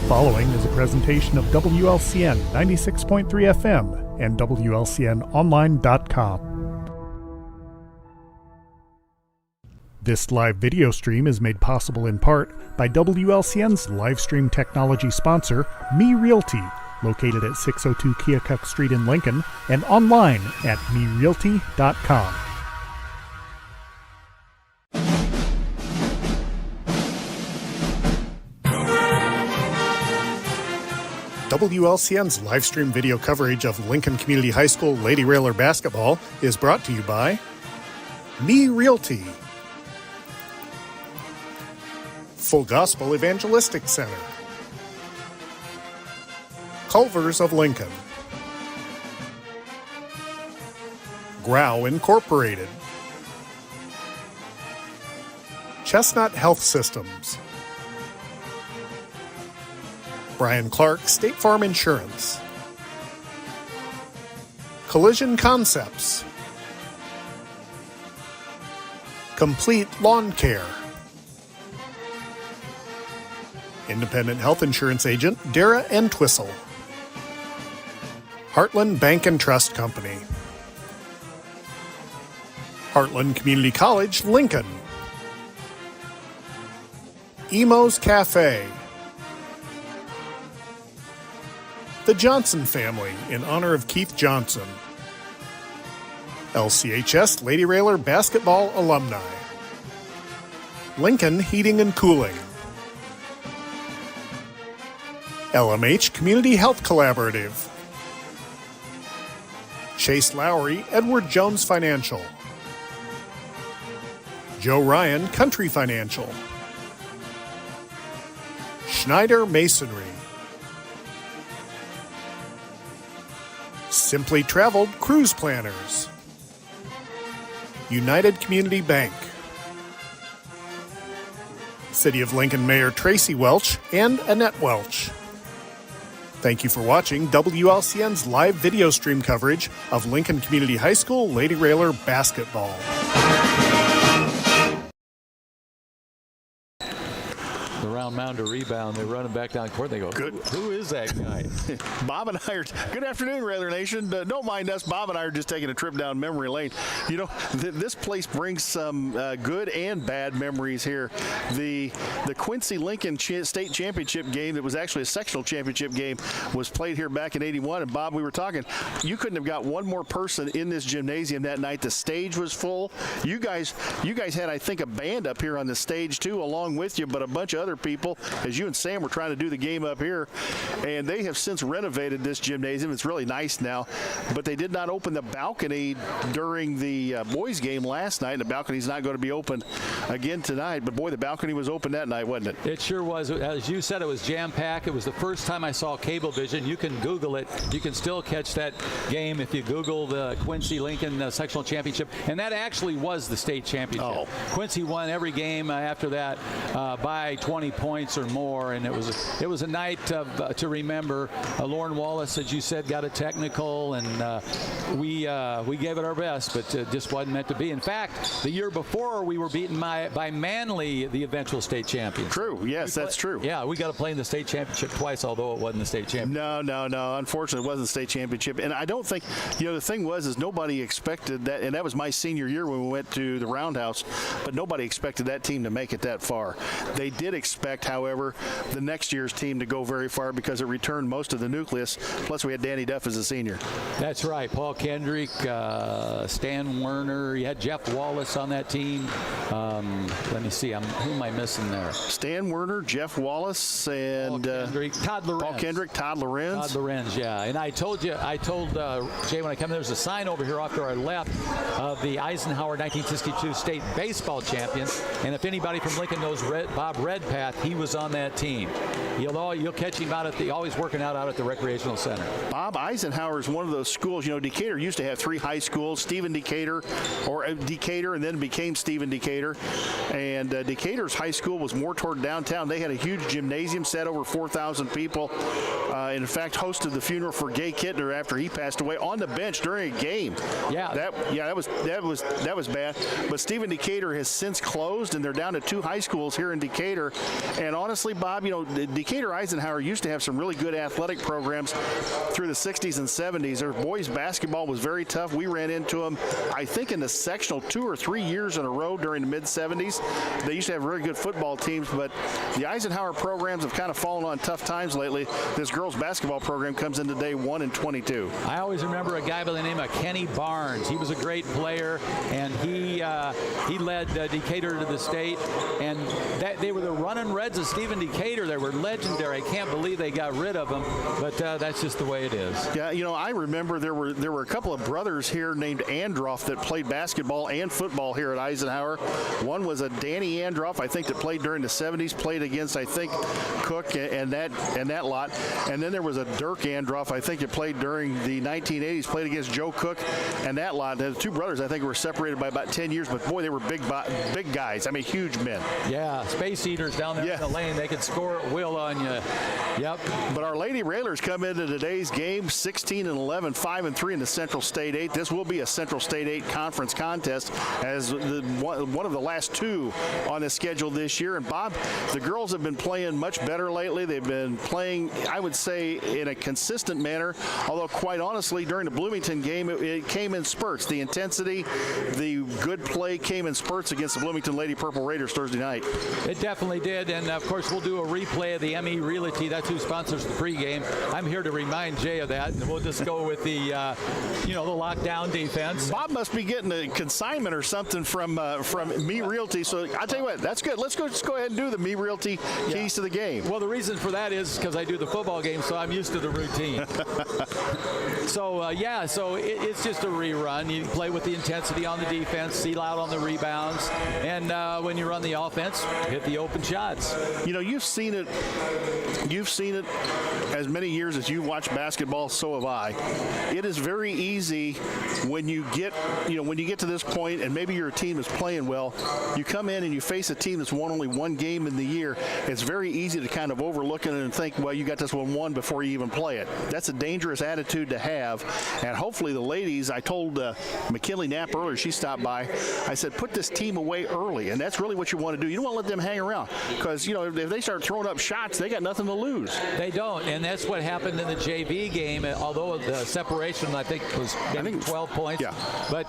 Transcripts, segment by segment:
following is a presentation of WLCN 96.3 FM and WLCNonline.com. This live video stream is made possible in part by WLCN's live stream technology sponsor, Me Realty, located at 602 Keokuk Street in Lincoln and online at merealty.com. WLCN's live stream video coverage of Lincoln Community High School Lady Railer basketball is brought to you by Me Realty, Full Gospel Evangelistic Center, Culvers of Lincoln, Grau Incorporated, Chestnut Health Systems, Brian Clark State Farm Insurance, Collision Concepts, Complete Lawn Care, Independent Health Insurance Agent Dara Entwistle, Heartland Bank and Trust Company, Heartland Community College, Lincoln, Emo's Cafe, The Johnson Family in honor of Keith Johnson, LCHS Lady Railer basketball alumni, Lincoln Heating and Cooling, LMH Community Health Collaborative, Chase Lowry Edward Jones Financial, Joe Ryan Country Financial, Schneider Masonry, Simply Traveled Cruise Planners, United Community Bank, City of Lincoln Mayor Tracy Welch and Annette Welch. Thank you for watching WLCN's live video stream coverage of Lincoln Community High School Lady Railer basketball. The round mound to rebound. They run him back down court. They go, who is that guy? Bob and I are, good afternoon, Railer Nation. Don't mind us. Bob and I are just taking a trip down memory lane. You know, this place brings some good and bad memories here. The Quincy Lincoln State Championship game that was actually a sectional championship game was played here back in '81. And Bob, we were talking, you couldn't have got one more person in this gymnasium that night. The stage was full. You guys had, I think, a band up here on the stage too, along with you, but a bunch of other people, as you and Sam were trying to do the game up here, and they have since renovated this gymnasium. It's really nice now, but they did not open the balcony during the boys game last night, and the balcony's not going to be open again tonight. But boy, the balcony was open that night, wasn't it? It sure was. As you said, it was jam-packed. It was the first time I saw Cablevision. You can Google it. You can still catch that game if you Google the Quincy Lincoln sectional championship, and that actually was the state championship. Oh. Quincy won every game after that by 20 points or more, and it was a night to remember. Lauren Wallace, as you said, got a technical, and we gave it our best, but just wasn't meant to be. In fact, the year before we were beaten by Manly, the eventual state champions. True. Yes, that's true. Yeah, we got to play in the state championship twice, although it wasn't the state championship. No. Unfortunately, it wasn't the state championship, and I don't think, the thing is nobody expected that, and that was my senior year when we went to the Roundhouse, but nobody expected that team to make it that far. They did expect, however, the next year's team to go very far because it returned most of the nucleus. Plus, we had Danny Duff as a senior. That's right. Paul Kendrick, Stan Werner. You had Jeff Wallace on that team. Let me see. Who am I missing there? Stan Werner, Jeff Wallace, and Todd Lorenz. Paul Kendrick, Todd Lorenz. Todd Lorenz, yeah. And I told Jay when I come, there's a sign over here off to our left of the Eisenhower 1962 state baseball champion. And if anybody from Lincoln knows Bob Redpath, he was on that team. You'll catch him always working out at the recreational center. Bob, Eisenhower is one of those schools. Decatur used to have 3 high schools: Stephen Decatur, and then became Stephen Decatur. And Decatur's high school was more toward downtown. They had a huge gymnasium, set over 4,000 people. In fact, hosted the funeral for Gay Kittner after he passed away on the bench during a game. Yeah, that was bad. But Stephen Decatur has since closed, and they're down to 2 high schools here in Decatur. And honestly, Bob, Decatur Eisenhower used to have some really good athletic programs through the 60s and 70s. Their boys basketball was very tough. We ran into them, I think, in the sectional 2 or 3 years in a row during the mid-70s. They used to have very good football teams, but the Eisenhower programs have kind of fallen on tough times lately. This girls basketball program comes into day 1 and 22. I always remember a guy by the name of Kenny Barnes. He was a great player, and he led Decatur to the state, and they were the running Reds of Stephen Decatur. They were legendary. I can't believe they got rid of them, but that's just the way it is. Yeah, I remember there were a couple of brothers here named Androff that played basketball and football here at Eisenhower. One was a Danny Androff, I think, that played during the 70s, played against, I think, Cook and that lot. And then there was a Dirk Androff, I think, that played during the 1980s, played against Joe Cook and that lot. The two brothers, I think, were separated by about 10 years, but boy, they were big guys. I mean, huge men. Yeah, space eaters down there in the lane. They could score at will on you. Yep. But our Lady Railers come into today's game 16-11, 5-3 in the Central State 8. This will be a Central State 8 conference contest as one of the last two on the schedule this year. And Bob, the girls have been playing much better lately. They've been playing, I would say, in a consistent manner, although quite honestly, during the Bloomington game, it came in spurts. The intensity, the good play came in spurts against the Bloomington Lady Purple Raiders Thursday night. It definitely did, and of course we'll do a replay of the ME Realty. That's who sponsors the pregame. I'm here to remind Jay of that, and we'll just go with the lockdown defense. Bob must be getting a consignment or something from Me Realty. So I'll tell you what, that's good. Let's go ahead and do the Me Realty keys to the game. Well, the reason for that is because I do the football game, so I'm used to the routine. So it's just a rerun. You play with the intensity on the defense, seal out on the rebounds, and when you run the offense, hit the open shots. You've seen it as many years as you've watched basketball, so have I. It is very easy when you get to this point and maybe your team is playing well, you come in and you face a team that's won only one game in the year. It's very easy to kind of overlook it and think, well, you got this one won before you even play it. That's a dangerous attitude to have, and hopefully the ladies, I told McKinley Knapp earlier, she stopped by, I said, put this team away early, and that's really what you want to do. You don't want to let them hang around because, if they start throwing up shots, they got nothing to lose. They don't, and that's what happened in the JV game, although the separation, I think, was 12 points. Yeah. But,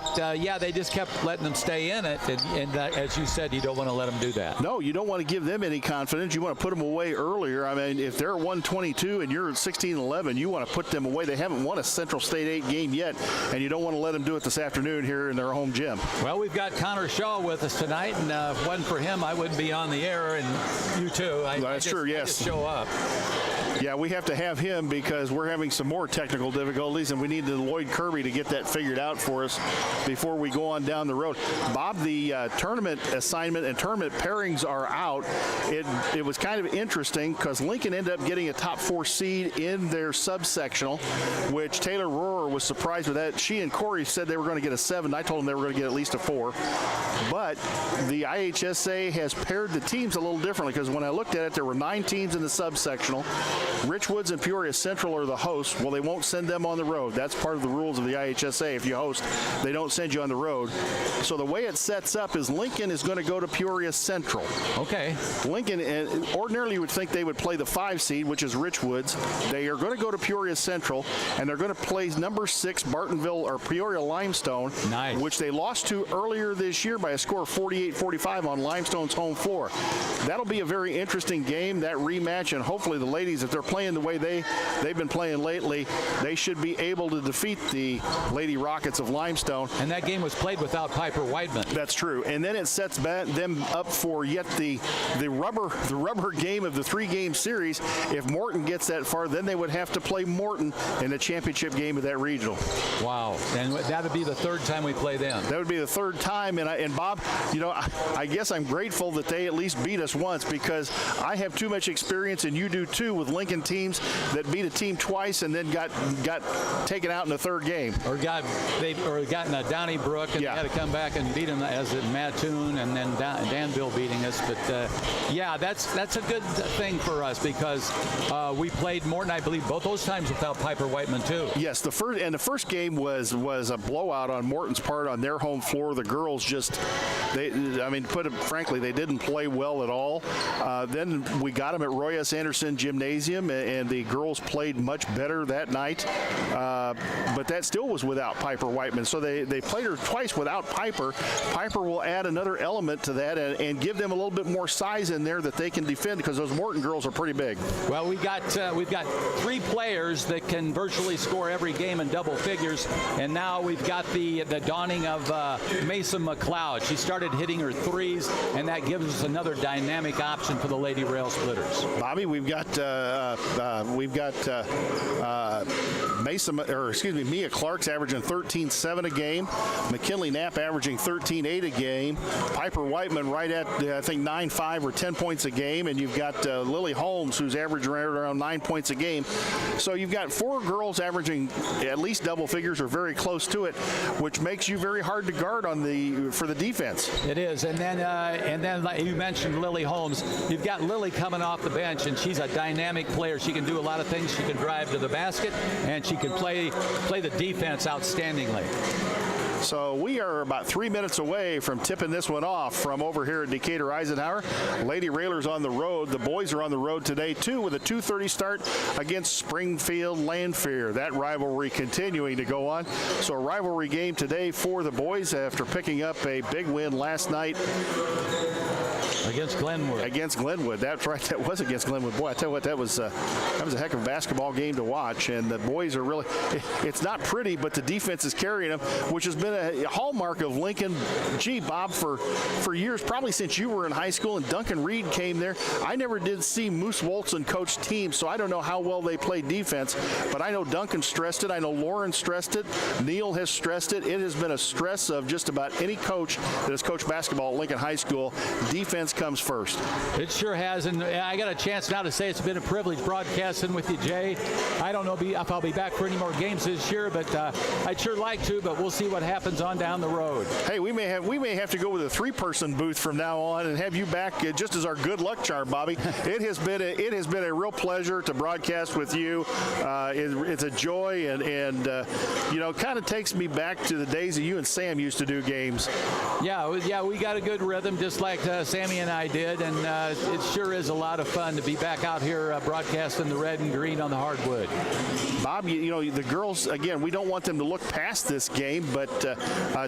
they just kept letting them stay in it, and as you said, you don't want to let them do that. No, you don't want to give them any confidence. You want to put them away earlier. I mean, if they're 122 and you're at 16-11, you want to put them away. They haven't won a Central State 8 game yet, and you don't want to let them do it this afternoon here in their home gym. Well, we've got Connor Shaw with us tonight, and if it wasn't for him, I wouldn't be on the air, and you too. That's true, yes. I just show up. Yeah, we have to have him because we're having some more technical difficulties, and we need Lloyd Kirby to get that figured out for us before we go on down the road. Bob, the tournament assignment and tournament pairings are out. It was kind of interesting because Lincoln ended up getting a top 4 seed in their subsectional, which Taylor Rohrer was surprised with that. She and Corey said they were going to get a 7. I told them they were going to get at least a 4. But the IHSA has paired the teams a little differently because when I looked at it, there were 9 teams in the subsectional. Richwoods and Peoria Central are the hosts. Well, they won't send them on the road. That's part of the rules of the IHSA. If you host, they don't send you on the road. So the way it sets up is Lincoln is going to go to Peoria Central. Okay. Lincoln, ordinarily you would think they would play the 5 seed, which is Richwoods. They are going to go to Peoria Central, and they're going to play number 6 Bartonville or Peoria Limestone, which they lost to earlier this year by a score of 48-45 on Limestone's home floor. That'll be a very interesting game, that rematch, and hopefully the ladies, if they're playing the way they've been playing lately, they should be able to defeat the Lady Rockets of Limestone. And that game was played without Piper Weidman. That's true. And then it sets them up for yet the rubber game of the 3-game series. If Morton gets that far, then they would have to play Morton in the championship game of that regional. Wow. And that would be the 3rd time we play them. That would be the 3rd time. And Bob, I guess I'm grateful that they at least beat us once because I have too much experience, and you do too, with Lincoln Lincoln teams that beat a team twice and then got taken out in the third game. Or gotten a Donnybrook and they had to come back and beat them as in Mattoon, and then Danville beating us. But that's a good thing for us because we played Morton, I believe, both those times without Piper Whiteman too. Yes, the first game was a blowout on Morton's part on their home floor. The girls frankly, they didn't play well at all. Then we got them at Roy S. Anderson Gymnasium, and the girls played much better that night. But that still was without Piper Whiteman. So they played her twice without Piper. Piper will add another element to that and give them a little bit more size in there that they can defend, because those Morton girls are pretty big. Well, we've got 3 players that can virtually score every game in double figures, and now we've got the dawning of Mason McLeod. She started hitting her threes, and that gives us another dynamic option for the Lady Rail Splitters. Bobby, we've got Mia Clark's averaging 13.7 a game. McKinley Knapp averaging 13.8 a game. Piper Whiteman right at, I think, 9.5 or 10 points a game. And you've got Lily Holmes, who's averaging around 9 points a game. So you've got 4 girls averaging at least double figures or very close to it, which makes you very hard to guard for the defense. It is. And then like you mentioned Lily Holmes. You've got Lily coming off the bench, and she's a dynamic player. She can do a lot of things. She can drive to the basket, and she can play the defense outstandingly. So we are about 3 minutes away from tipping this one off from over here at Decatur Eisenhower. Lady Railers on the road. The boys are on the road today, too, with a 2:30 start against Springfield Lanphier. That rivalry continuing to go on. So a rivalry game today for the boys after picking up a big win last night. Against Glenwood. That's right. That was against Glenwood. Boy, I tell you what, that was a heck of a basketball game to watch. And the boys are really, it's not pretty, but the defense is carrying them, which has been a hallmark of Lincoln. Gee, Bob, for years, probably since you were in high school and Duncan Reed came there, I never did see Moose Wolson coach teams, so I don't know how well they play defense. But I know Duncan stressed it. I know Lauren stressed it. Neil has stressed it. It has been a stress of just about any coach that has coached basketball at Lincoln High School. Defense comes first. It sure has, and I got a chance now to say it's been a privilege broadcasting with you, Jay. I don't know if I'll be back for any more games this year, but I'd sure like to, but we'll see what happens on down the road. Hey, we may have to go with a 3-person booth from now on and have you back just as our good luck charm, Bobby. It has been a real pleasure to broadcast with you. It's a joy, and kind of takes me back to the days that you and Sam used to do games. Yeah, we got a good rhythm, just like Sammy and I did, and it sure is a lot of fun to be back out here broadcasting the red and green on the hardwood. Bob, the girls, again, we don't want them to look past this game, but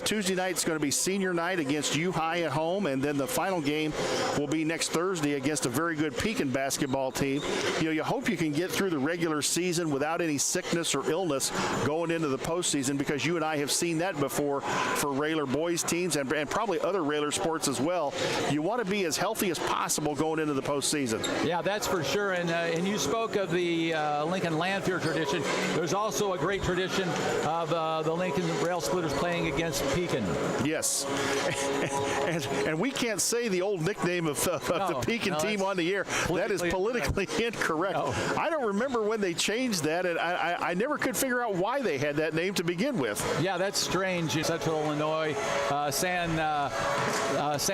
Tuesday night's going to be senior night against U High at home, and then the final game will be next Thursday against a very good Pekin basketball team. You hope you can get through the regular season without any sickness or illness going into the postseason, because you and I have seen that before for Railer boys teams and probably other Railer sports as well. You want to be as healthy as possible going into the postseason. Yeah, that's for sure. And you spoke of the Lincoln Lanphier tradition. There's also a great tradition of the Lincoln Rail Splitters playing against Pekin. Yes, and we can't say the old nickname of the Pekin team on the air. That is politically incorrect. No. I don't remember when they changed that, and I never could figure out why they had that name to begin with. Yeah, that's strange. In Central Illinois, San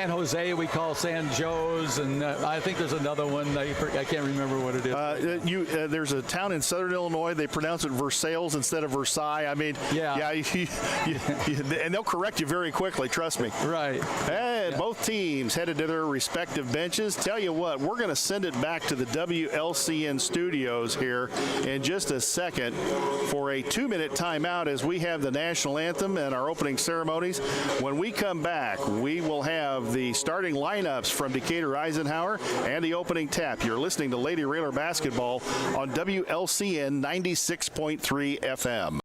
Jose we call San Joe's, and I think there's another one. I can't remember what it is. There's a town in Southern Illinois. They pronounce it Versailles instead of Versailles. I mean, and they'll correct you very quickly. Trust me. Right. And both teams headed to their respective benches. Tell you what, we're going to send it back to the WLCN studios here in just a second for a 2-minute timeout as we have the national anthem and our opening ceremonies. When we come back, we will have the starting lineups from Decatur Eisenhower and the opening tap. You're listening to Lady Railer Basketball on WLCN 96.3 FM.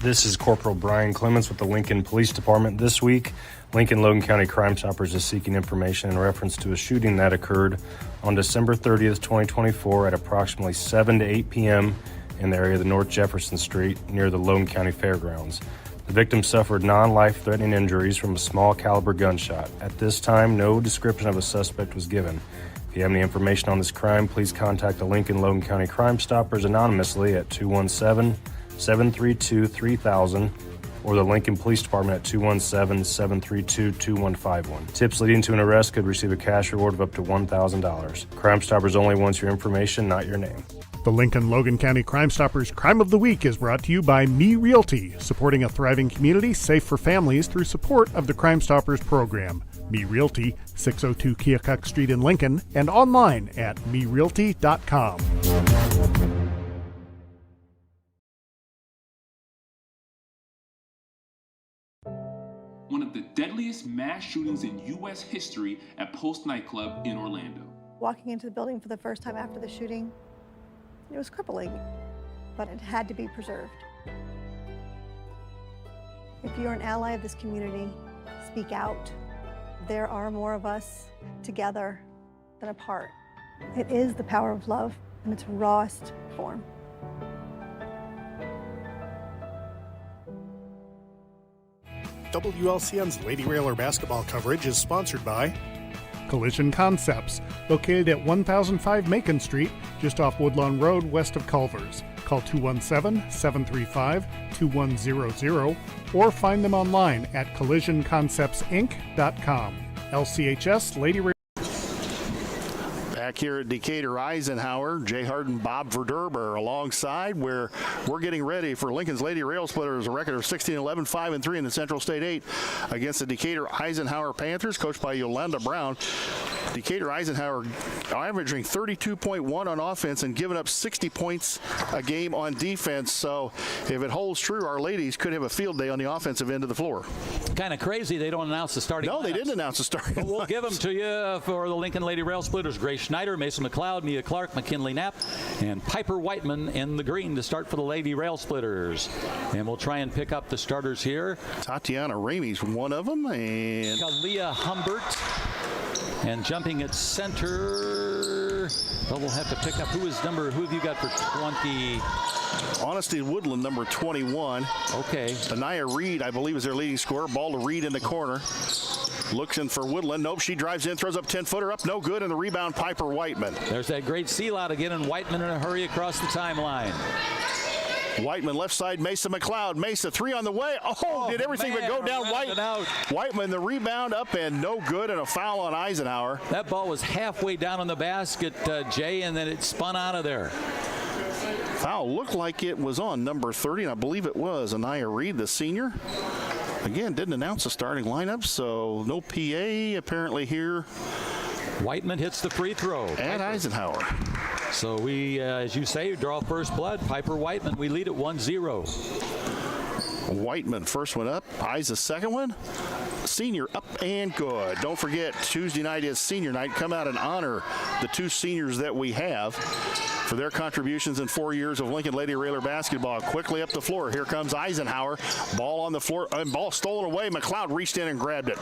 This is Corporal Brian Clements with the Lincoln Police Department. This week, Lincoln-Logan County Crime Stoppers is seeking information in reference to a shooting that occurred on December 30th, 2024 at approximately 7 to 8 p.m. in the area of the North Jefferson Street near the Logan County Fairgrounds. The victim suffered non-life-threatening injuries from a small caliber gunshot. At this time, no description of a suspect was given. If If you have any information on this crime, please contact the Lincoln Logan County Crime Stoppers anonymously at 217-732-3000 or the Lincoln Police Department at 217-732-2151. Tips leading to an arrest could receive a cash reward of up to $1,000. Crime Stoppers only wants your information, not your name. The Lincoln Logan County Crime Stoppers Crime of the Week is brought to you by Me Realty, supporting a thriving community safe for families through support of the Crime Stoppers program. Me Realty, 602 Keokuk Street in Lincoln, and online at merealty.com. One of the deadliest mass shootings in U.S. history at Post nightclub in Orlando. Walking into the building for the first time after the shooting, it was crippling, but it had to be preserved. If you're an ally of this community, speak out. There are more of us together than apart. It is the power of love in its rawest form. WLCN's Lady Railer basketball coverage is sponsored by Collision Concepts, located at 1005 Macon Street, just off Woodlawn Road, west of Culver's. Call 217-735-2100 or find them online at collisionconceptsinc.com. LCHS Lady Railer. Back here at Decatur Eisenhower, Jay Harden, Bob Verderber alongside, where we're getting ready for Lincoln's Lady Rail Splitters, a record of 16-11, 5-3 in the Central State 8 against the Decatur Eisenhower Panthers, coached by Yolanda Brown. Decatur Eisenhower averaging 32.1 on offense and giving up 60 points a game on defense. So if it holds true, our ladies could have a field day on the offensive end of the floor. Kind of crazy they don't announce the starting No, lineups. they didn't announce the starting But we'll lineups. give them to you for the Lincoln Lady Rail Splitters. Grace Schneider, Mason McLeod, Mia Clark, McKinley Knapp, and Piper Whiteman in the green to start for the Lady Rail Splitters. And we'll try and pick up the starters here. Tatiana Ramey's one of them, and Kalia Humbert. And jumping at center, well, we'll have to pick up who have you got for 20? Honesty Woodland, number 21. Okay. Anaya Reed, I believe, is their leading scorer. Ball to Reed in the corner. Looking for Woodland. Nope, she drives in, throws up 10-footer up, no good, and the rebound, Piper Whiteman. There's that great seal out again, and Whiteman in a hurry across the timeline. Whiteman left side, Mesa McLeod. Mesa, three on the way. Oh, did everything man, but go down. Whiteman, the rebound up and no good, and a foul on Eisenhower. That ball was halfway down on the basket, Jay, and then it spun out of there. Foul looked like it was on number 30, and I believe it was Anaya Reed, the senior. Again, didn't announce the starting lineup, so no PA apparently here. Whiteman hits the free throw. At Eisenhower. So we, as you say, draw first blood. Piper Whiteman, we lead at 1-0. Whiteman, first one up. Eyes the second one. Senior up and good. Don't forget, Tuesday night is senior night. Come out and honor the two seniors that we have for their contributions in 4 years of Lincoln Lady Railer basketball. Quickly up the floor. Here comes Eisenhower. Ball on the floor. Ball stolen away. McLeod reached in and grabbed it.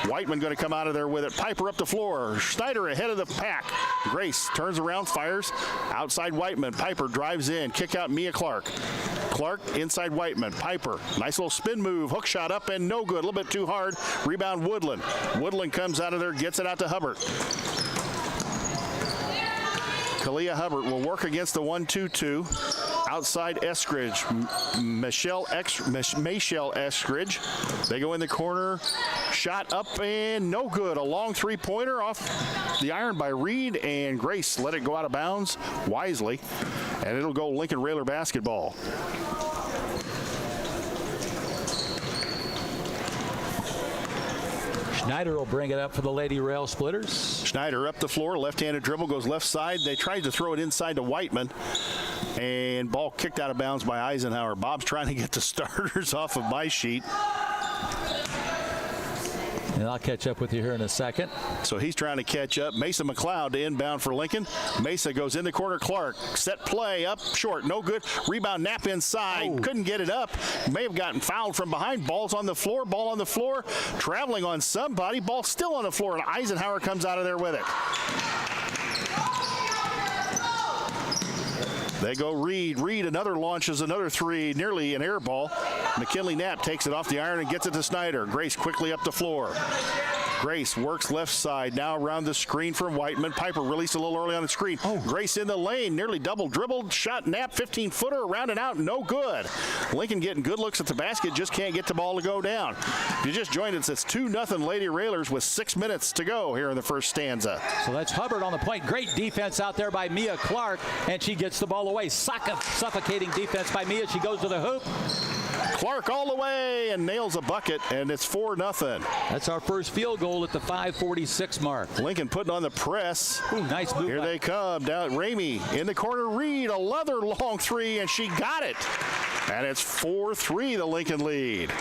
Whiteman going to come out of there with it. Piper up the floor. Schneider ahead of the pack. Grace turns around, fires. Outside Whiteman. Piper drives in. Kick out Mia Clark. Clark inside Whiteman. Piper. Nice little spin move. Hook shot up and no good. A little bit too hard. Rebound Woodland. Woodland comes out of there, gets it out to Hubbard. Kalia Hubbard will work against the 1-2-2. Outside Eskridge. Michelle Eskridge. They go in the corner. Shot up and no good. A long three-pointer off the iron by Reed, and Grace let it go out of bounds wisely. And it'll go Lincoln Railer basketball. Schneider will bring it up for the Lady Rail Splitters. Schneider up the floor, left-handed dribble, goes left side. They tried to throw it inside to Whiteman, and ball kicked out of bounds by Eisenhower. Bob's trying to get the starters off of my sheet. And I'll catch up with you here in a second. So he's trying to catch up. Mesa McLeod to inbound for Lincoln. Mesa goes in the corner. Clark, set play, up short, no good. Rebound, Knapp inside, couldn't get it up. May have gotten fouled from behind. Ball's on the floor, ball on the floor. Traveling on somebody, ball still on the floor, and Eisenhower comes out of there with it. They go Reed. Reed launches another three, nearly an air ball. McKinley Knapp takes it off the iron and gets it to Snyder. Grace quickly up the floor. Grace works left side, now around the screen from Whiteman. Piper released a little early on the screen. Grace in the lane, nearly double dribbled, shot, nap, 15-footer, around and out, no good. Lincoln getting good looks at the basket, just can't get the ball to go down. If you just joined us, it's 2-0 Lady Railers with 6 minutes to go here in the first stanza. So that's Hubbard on the point. Great defense out there by Mia Clark, and she gets the ball away. Suffocating defense by Mia. She goes to the hoop. Clark all the way and nails a bucket, and it's 4-0. That's our first field goal at the 5:46 mark. Lincoln putting on the press. Ooh, nice move. Here they come. Down Ramey in the corner. Reed, another long three, and she got it. And it's 4-3, the Lincoln lead.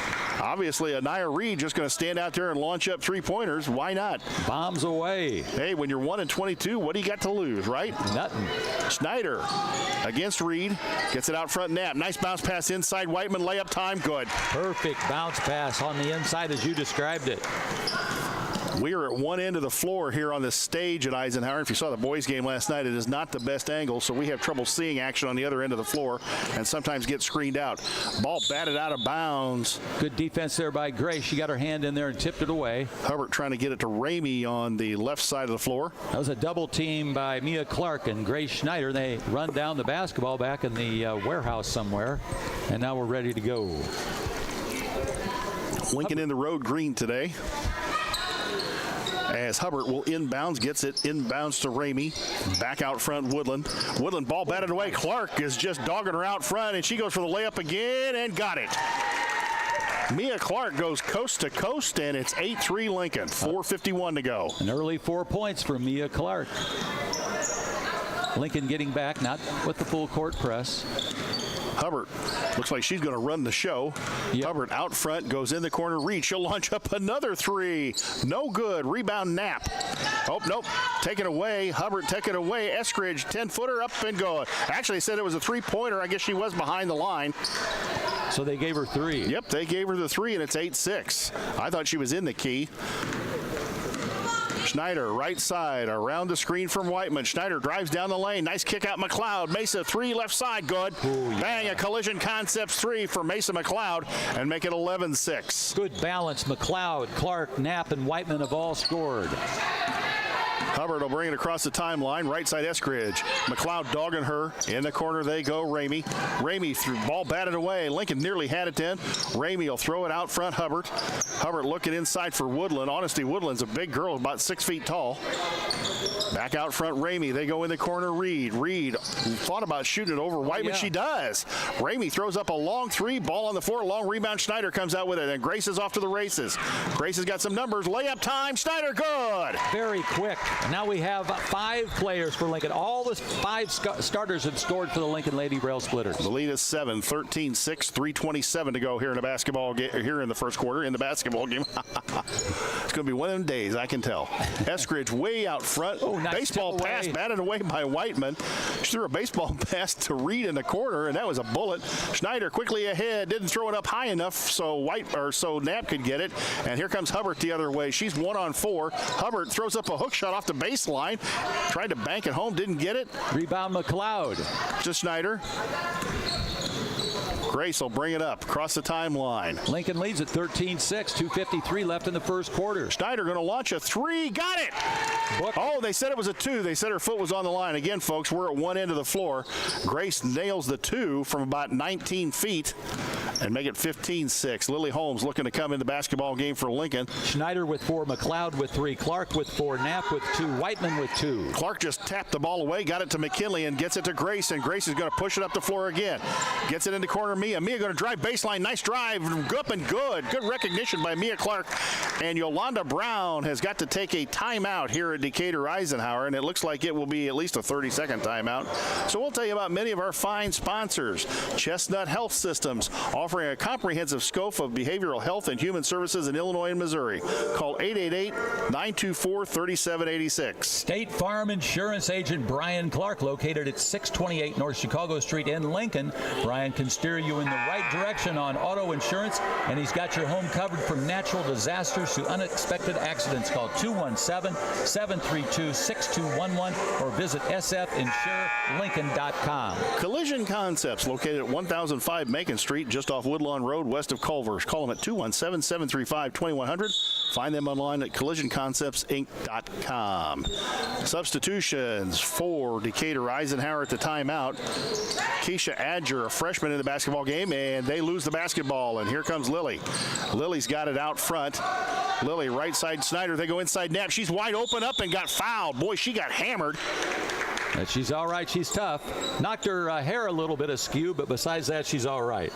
Obviously, Anaya Reed just going to stand out there and launch up three-pointers. Why not? Bombs away. Hey, when you're 1-22, what do you got to lose, right? Nothing. Schneider against Reed. Gets it out front, Knapp. Nice bounce pass inside. Whiteman, layup time, good. Perfect bounce pass on the inside as you described it. We are at one end of the floor here on this stage at Eisenhower. If you saw the boys game last night, it is not the best angle, so we have trouble seeing action on the other end of the floor and sometimes get screened out. Ball batted out of bounds. Good defense there by Grace. She got her hand in there and tipped it away. Hubbard trying to get it to Ramey on the left side of the floor. That was a double team by Mia Clark and Grace Schneider. They run down the basketball back in the warehouse somewhere, and now we're ready to go. Lincoln in the road green today. As Hubbard will inbounds, gets it inbounds to Ramey. Back out front, Woodland. Woodland ball batted away. Clark is just dogging her out front, and she goes for the layup again and got it. Mia Clark goes coast to coast, and it's 8-3 Lincoln. 4:51 to go. An early 4 points for Mia Clark. Lincoln getting back, not with the full court press. Hubbard looks like she's going to run the show. Yep. Hubbard out front, goes in the corner, reach. She'll launch up another three. No good. Rebound, Knapp. Oh, nope. Taken away. Hubbard taken away. Eskridge, 10-footer, up and going. Actually, said it was a three-pointer. I guess she was behind the line. So they gave her three. Yep, they gave her the three, and it's 8-6. I thought she was in the key. Schneider, right side, around the screen from Whiteman. Schneider drives down the lane. Nice kick out McLeod. Mesa, three, left side, good. Ooh, yeah. Bang, a collision concepts three for Mesa McLeod, and make it 11-6. Good balance. McLeod, Clark, Knapp, and Whiteman have all scored. Hubbard will bring it across the timeline. Right side, Eskridge. McLeod dogging her. In the corner they go, Ramey. Ramey threw ball batted away. Lincoln nearly had it then. Ramey will throw it out front, Hubbard. Hubbard looking inside for Woodland. Honesty, Woodland's a big girl, about 6 feet tall. Back out front, Ramey. They go in the corner, Reed. Reed thought about shooting it over Whiteman. Yeah. She does. Ramey throws up a long three. Ball on the floor. Long rebound. Schneider comes out with it, and Grace is off to the races. Grace has got some numbers. Layup time. Schneider, good. Very quick. Now we have 5 players for Lincoln. All the 5 starters have scored for the Lincoln Lady Rail Splitters. The lead is 7, 13-6, 3:27 to go here in the basketball game. Here in the first quarter in the basketball game. It's going to be one of them days, I can tell. Eskridge way out front. Oh, nice baseball tip pass away. batted away by Whiteman. She threw a baseball pass to Reed in the corner, and that was a bullet. Schneider quickly ahead, didn't throw it up high enough so Knapp could get it. And here comes Hubbard the other way. She's 1-on-4. Hubbard throws up a hook shot off the baseline. Tried to bank it home, didn't get it. Rebound McLeod. To Schneider. Grace will bring it up across the timeline. Lincoln leads at 13-6, 2:53 left in the first quarter. Schneider going to launch a three. Got it. Oh, they said it was a 2. They said her foot was on the line. Again, folks, we're at one end of the floor. Grace nails the 2 from about 19 feet and make it 15-6. Lily Holmes looking to come in the basketball game for Lincoln. Schneider with 4, McLeod with 3, Clark with 4, Knapp with 2, Whiteman with 2. Clark just tapped the ball away, got it to McKinley, and gets it to Grace, and Grace is going to push it up the floor again. Gets it into corner Mia. Mia going to drive baseline. Nice drive. Up and good. Good recognition by Mia Clark. And Yolanda Brown has got to take a timeout here at Decatur Eisenhower, and it looks like it will be at least a 30-second timeout. So we'll tell you about many of our fine sponsors. Chestnut Health Systems, offering a comprehensive scope of behavioral health and human services in Illinois and Missouri. Call 888-924-3786. State Farm Insurance Agent Brian Clark, located at 628 North Chicago Street in Lincoln. Brian can steer you in the right direction on auto insurance, and he's got your home covered from natural disasters to unexpected accidents. Call 217-732-6211 or visit sfinsurelincoln.com. Collision Concepts, located at 1005 Macon Street, just off Woodlawn Road, west of Culver's. Call them at 217-735-2100 Find them online at collisionconceptsinc.com. Substitutions for Decatur. Eisenhower at the timeout. Keisha Adger, a freshman in the basketball game, and they lose the basketball. And here comes Lily. Lily's got it out front. Lily, right side Snyder. They go inside Knapp. She's wide open up and got fouled. Boy, she got hammered. But she's all right. She's tough. Knocked her hair a little bit askew, but besides that, she's all right.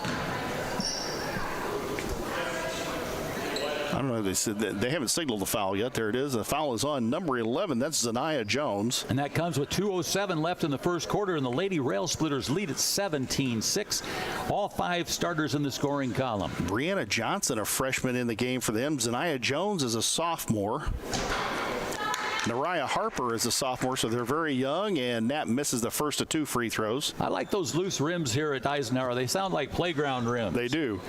I don't know. They said they haven't signaled the foul yet. There it is. The foul is on number 11. That's Zaniah Jones. And that comes with 2:07 left in the first quarter, and the Lady Rail Splitters lead at 17-6. All 5 starters in the scoring column. Brianna Johnson, a freshman in the game for them. Zaniah Jones is a sophomore. Nariah Harper is a sophomore, so they're very young, and Knapp misses the first of 2 free throws. I like those loose rims here at Eisenhower. They sound like playground rims. They do.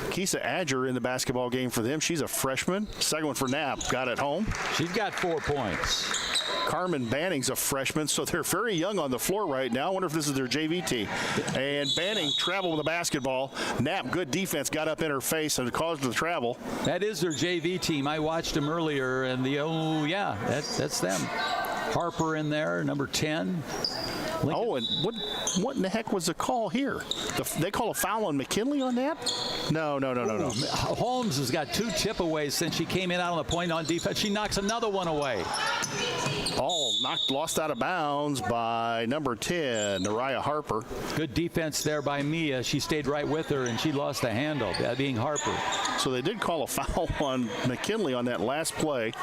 Keisha Adger in the basketball game for them. She's a freshman. Second one for Knapp. Got it home. She's got 4 points. Carmen Banning's a freshman, so they're very young on the floor right now. I wonder if this is their JV team. And Banning traveled with the basketball. Knapp, good defense, got up in her face and caused the travel. That is their JV team. I watched them earlier, and that's them. Harper in there, number 10. Lincoln. Oh, and what in the heck was the call here? They call a foul on McKinley on that? No. Holmes has got 2 tip-aways since she came in out on the point on defense. She knocks another one away. Ball lost out of bounds by number 10, Nariah Harper. Good defense there by Mia. She stayed right with her, and she lost the handle, that being Harper. So they did call a foul on McKinley on that last play.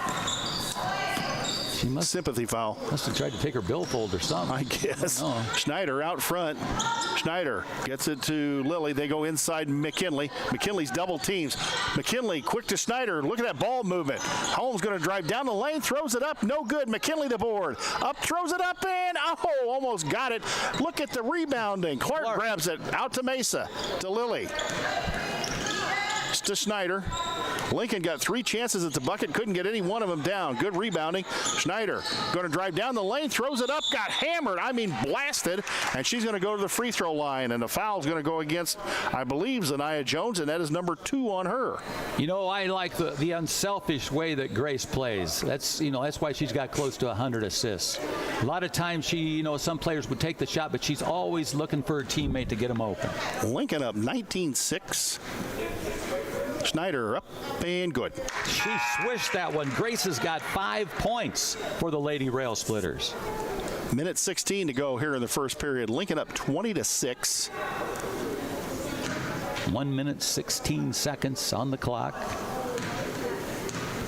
She sympathy foul. Must have tried to take her billfold or something. I guess. Schneider out front. Schneider gets it to Lily. They go inside McKinley. McKinley's double teams. McKinley quick to Schneider. Look at that ball movement. Holmes going to drive down the lane. Throws it up. No good. McKinley the board. Up, throws it up, and almost got it. Look at the rebounding. Clark grabs it out to Mesa. To Lily. To Schneider. Lincoln got 3 chances at the bucket, couldn't get any one of them down. Good rebounding. Schneider going to drive down the lane, throws it up, got hammered, blasted, and she's going to go to the free throw line, and the foul's going to go against, I believe, Zaniah Jones, and that is number 2 on her. You know, I like the unselfish way that Grace plays. That's why she's got close to 100 assists. A lot of times some players would take the shot, but she's always looking for her teammate to get them open. Lincoln up 19-6. Schneider up and good. She swished that one. Grace has got 5 points for the Lady Rail Splitters. Minute 16 to go here in the first period. Lincoln up 20-6. 1 minute, 16 seconds on the clock.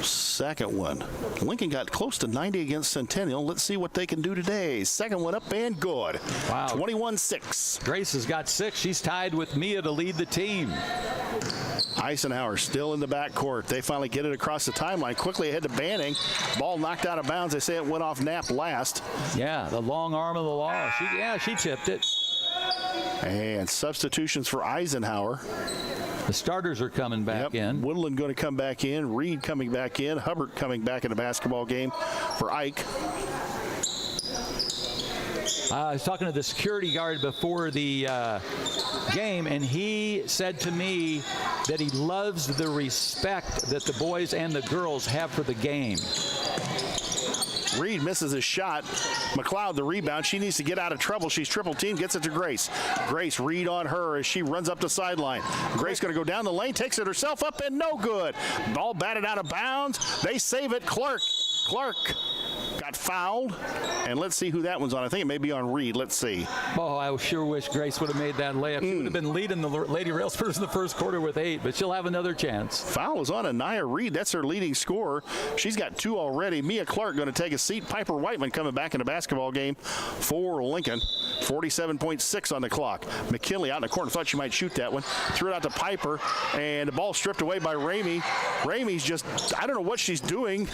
Second one. Lincoln got close to 90 against Centennial. Let's see what they can do today. Second one up and good. Wow. 21-6. Grace has got 6. She's tied with Mia to lead the team. Eisenhower still in the backcourt. They finally get it across the timeline. Quickly ahead to Banning. Ball knocked out of bounds. They say it went off Knapp last. Yeah, the long arm of the law. She tipped it. And substitutions for Eisenhower. The starters are coming back in. Woodland going to come back in. Reed coming back in. Hubbard coming back in the basketball game for Ike. I was talking to the security guard before the game, and he said to me that he loves the respect that the boys and the girls have for the game. Reed misses his shot. McLeod the rebound. She needs to get out of trouble. She's triple teamed. Gets it to Grace. Grace, Reed on her as she runs up the sideline. Grace going to go down the lane. Takes it herself up and no good. Ball batted out of bounds. They save it. Clark got fouled. And let's see who that one's on. I think it may be on Reed. Let's see. Oh, I sure wish Grace would have made that layup. She would have been leading the Lady Rail Splitters in the first quarter with 8, but she'll have another chance. Foul is on Anaya Reed. That's her leading scorer. She's got 2 already. Mia Clark going to take a seat. Piper Whiteman coming back in the basketball game for Lincoln. 47.6 on the clock. McKinley out in the corner. Thought she might shoot that one. Threw it out to Piper, and the ball stripped away by Ramey. Ramey's just, I don't know what she's doing,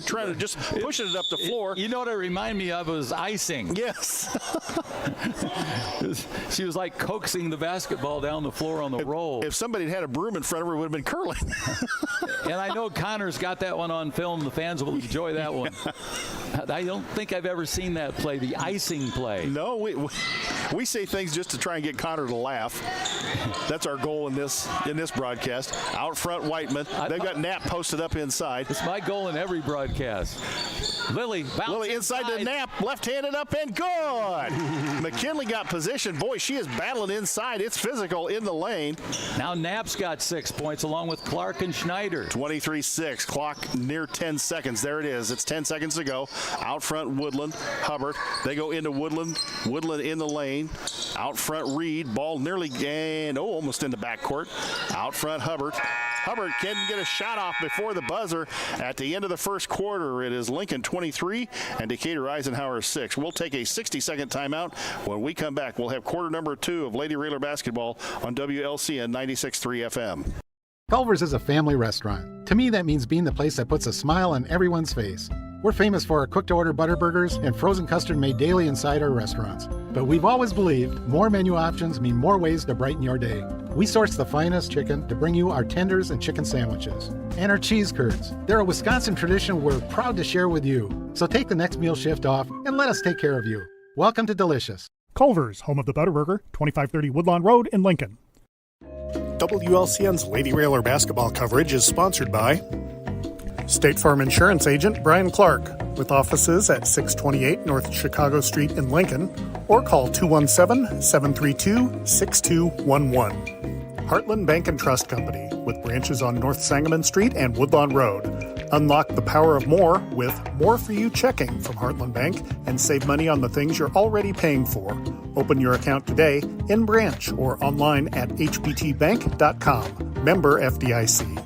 trying to just pushing it up the floor. You know what it reminded me of was icing. Yes. She was like coaxing the basketball down the floor on the roll. If somebody had a broom in front of her, it would have been curling. And I know Connor's got that one on film. The fans will enjoy that one. I don't think I've ever seen that play, the icing play. No, We say things just to try and get Connor to laugh. That's our goal in this broadcast. Out front, Whiteman. They've got Knapp posted up inside. It's my goal in every broadcast. Lily inside to Knapp, left-handed up and good. McKinley got position. Boy, she is battling inside. It's physical in the lane. Now Knapp's got 6 points along with Clark and Schneider. 23-6. Clock near 10 seconds. There it is. It's 10 seconds to go. Out front, Woodland, Hubbard. They go into Woodland. Woodland in the lane. Out front, Reed. Ball nearly and almost in the backcourt. Out front, Hubbard. Hubbard can get a shot off before the buzzer at the end of the first quarter. It is Lincoln 23 and Decatur Eisenhower 6. We'll take a 60-second timeout. When we come back, we'll have quarter number 2 of Lady Railer basketball on WLCN 96.3 FM. Culver's is a family restaurant. To me, that means being the place that puts a smile on everyone's face. We're famous for our cooked-to-order butter burgers and frozen custard made daily inside our restaurants. But we've always believed more menu options mean more ways to brighten your day. We source the finest chicken to bring you our tenders and chicken sandwiches. And our cheese curds. They're a Wisconsin tradition we're proud to share with you. So take the next meal shift off and let us take care of you. Welcome to Delicious. Culver's, home of the Butterburger, 2530 Woodlawn Road in Lincoln. WLCN's Lady Railer basketball coverage is sponsored by State Farm Insurance Agent Brian Clark, with offices at 628 North Chicago Street in Lincoln, or call 217-732-6211. Heartland Bank and Trust Company, with branches on North Sangamon Street and Woodlawn Road. Unlock the power of more with More For You checking from Heartland Bank and save money on the things you're already paying for. Open your account today in branch or online at hbtbank.com. Member FDIC.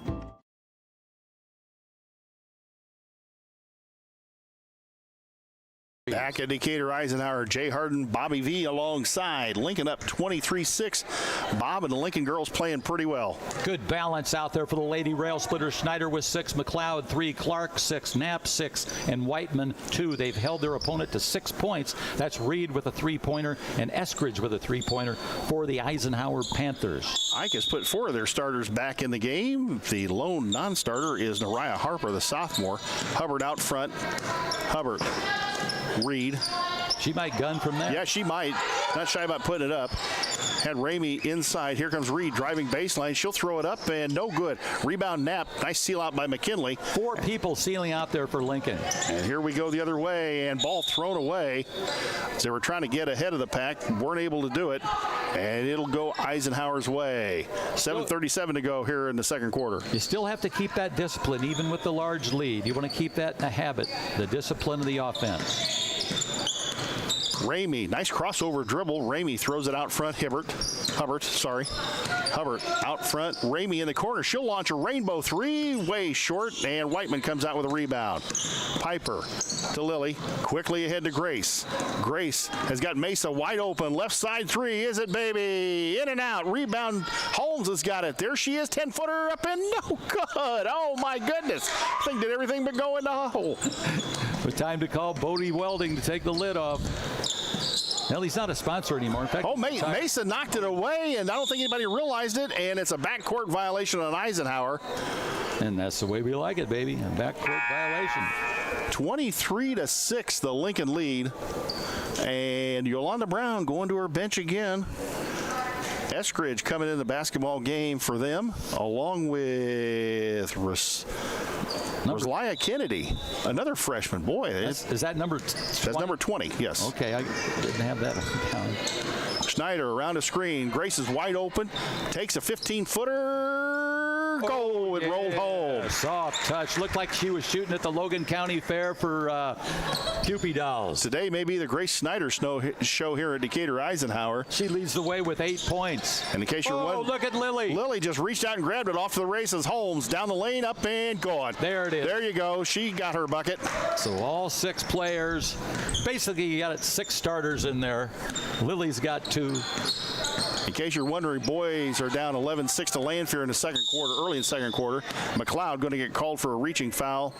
Back at Decatur Eisenhower, Jay Harden, Bobby V alongside. Lincoln up 23-6. Bob and the Lincoln girls playing pretty well. Good balance out there for the Lady Rail Splitters. Schneider with 6, McLeod 3, Clark 6, Knapp 6, and Whiteman 2. They've held their opponent to 6 points. That's Reed with a 3-pointer and Eskridge with a 3-pointer for the Eisenhower Panthers. Ike has put 4 of their starters back in the game. The lone non-starter is Nariah Harper, the sophomore. Hubbard out front. Hubbard. Reed. She might gun from there. Yeah, she might. Not shy about putting it up. Had Ramey inside. Here comes Reed driving baseline. She'll throw it up and no good. Rebound Knapp. Nice seal out by McKinley. 4 people sealing out there for Lincoln. And here we go the other way, and ball thrown away. So they were trying to get ahead of the pack. Weren't able to do it. And it'll go Eisenhower's way. 7:37 to go here in the second quarter. You still have to keep that discipline even with the large lead. You want to keep that in a habit, the discipline of the offense. Ramey, nice crossover dribble. Ramey throws it out front. Hubbard out front. Ramey in the corner. She'll launch a rainbow 3, way short, and Whiteman comes out with a rebound. Piper to Lily, quickly ahead to Grace. Grace has got Mesa wide open. Left side 3, is it, baby? In and out. Rebound. Holmes has got it. There she is, 10-footer up and no good. Oh my goodness. Thing did everything but go in the hole. It's time to call Bodie Welding to take the lid off. Well, he's not a sponsor anymore. In fact, Mesa knocked it away, and I don't think anybody realized it, and it's a backcourt violation on Eisenhower. And that's the way we like it, baby. A backcourt violation. 23-6, the Lincoln lead. And Yolanda Brown going to her bench again. Eskridge coming in the basketball game for them, along with Rosalia Kennedy, another freshman. Boy, is that number 20? That's number 20, yes. Okay, I didn't have that down. Schneider around a screen. Grace is wide open. Takes a 15-footer. Go! It rolled home. Soft touch. Looked like she was shooting at the Logan County Fair for Kewpie dolls. Today may be the Grace Snyder show here at Decatur Eisenhower. She leads the way with 8 points. And in case you're wondering, look at Lily. Lily just reached out and grabbed it off to the races. Holmes down the lane, up and gone. There it is. There you go. She got her bucket. So all 6 players. Basically, you got 6 starters in there. Lily's got 2. In case you're wondering, boys are down 11-6 to Lanphier in the second quarter, early in the second quarter. McLeod going to get called for a reaching foul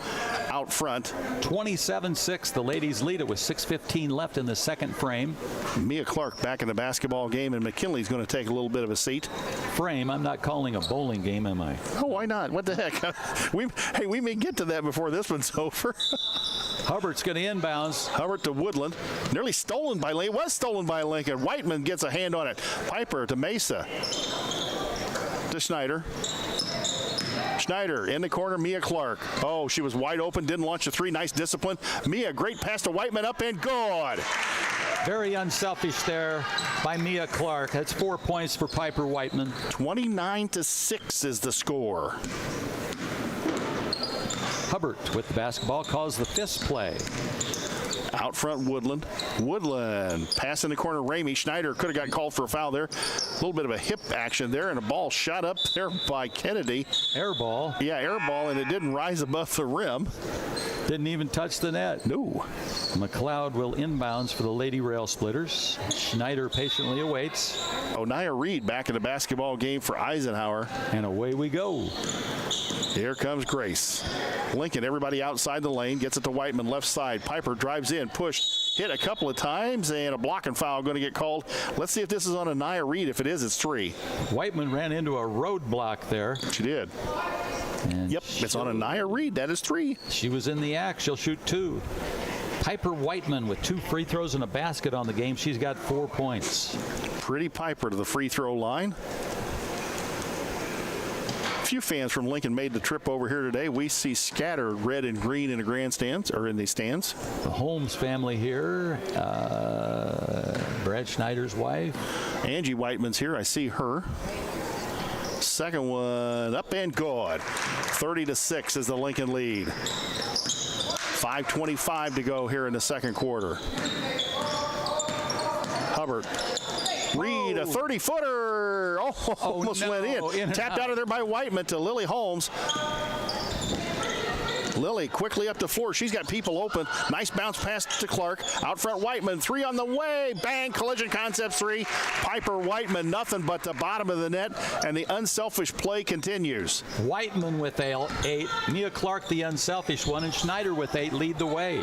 out front. 27-6, the ladies lead it with 6:15 left in the second frame. Mia Clark back in the basketball game, and McKinley's going to take a little bit of a seat. Frame, I'm not calling a bowling game, am I? Oh, why not? What the heck? We may get to that before this one's over. Hubbert's going to inbounds. Hubbard to Woodland. Nearly stolen by Lincoln. Was stolen by Lincoln. Whiteman gets a hand on it. Piper to Mesa. To Schneider. Schneider in the corner, Mia Clark. Oh, she was wide open, didn't launch a three. Nice discipline. Mia, great pass to Whiteman, up and good. Very unselfish there by Mia Clark. That's 4 points for Piper Whiteman. 29-6 is the score. Hubbard with the basketball calls the fist play. Out front, Woodland. Woodland pass in the corner, Ramey. Schneider could have got called for a foul there. A little bit of a hip action there, and a ball shot up there by Kennedy. Air ball. Yeah, air ball, and it didn't rise above the rim. Didn't even touch the net. No. McLeod will inbounds for the Lady Rail Splitters. Schneider patiently awaits. Onaya Reed back in the basketball game for Eisenhower. And away we go. Here comes Grace. Lincoln, everybody outside the lane, gets it to Whiteman, left side. Piper drives in, pushed, hit a couple of times, and a blocking foul going to get called. Let's see if this is on Onaya Reed. If it is, it's 3. Whiteman ran into a roadblock there. She did. And yep, it's on Onaya Reed. That is 3. She was in the act. She'll shoot 2. Piper Whiteman with 2 free throws and a basket on the game. She's got 4 points. Pretty Piper to the free throw line. A few fans from Lincoln made the trip over here today. We see scattered red and green in the grandstands, or in the stands. The Holmes family here. Brad Schneider's wife. Angie Whiteman's here. I see her. Second one up and good. 30-6 is the Lincoln lead. 5:25 to go here in the second quarter. Hubbard. Reed, a 30-footer. Oh, almost no. went in. Tapped out of there by Whiteman to Lily Holmes. Lily quickly up the floor. She's got people open. Nice bounce pass to Clark. Out front, Whiteman. 3 on the way. Bang. Collision concept 3. Piper Whiteman, nothing but the bottom of the net. And the unselfish play continues. Whiteman with 8. Mia Clark, the unselfish one. And Schneider with 8 lead the way.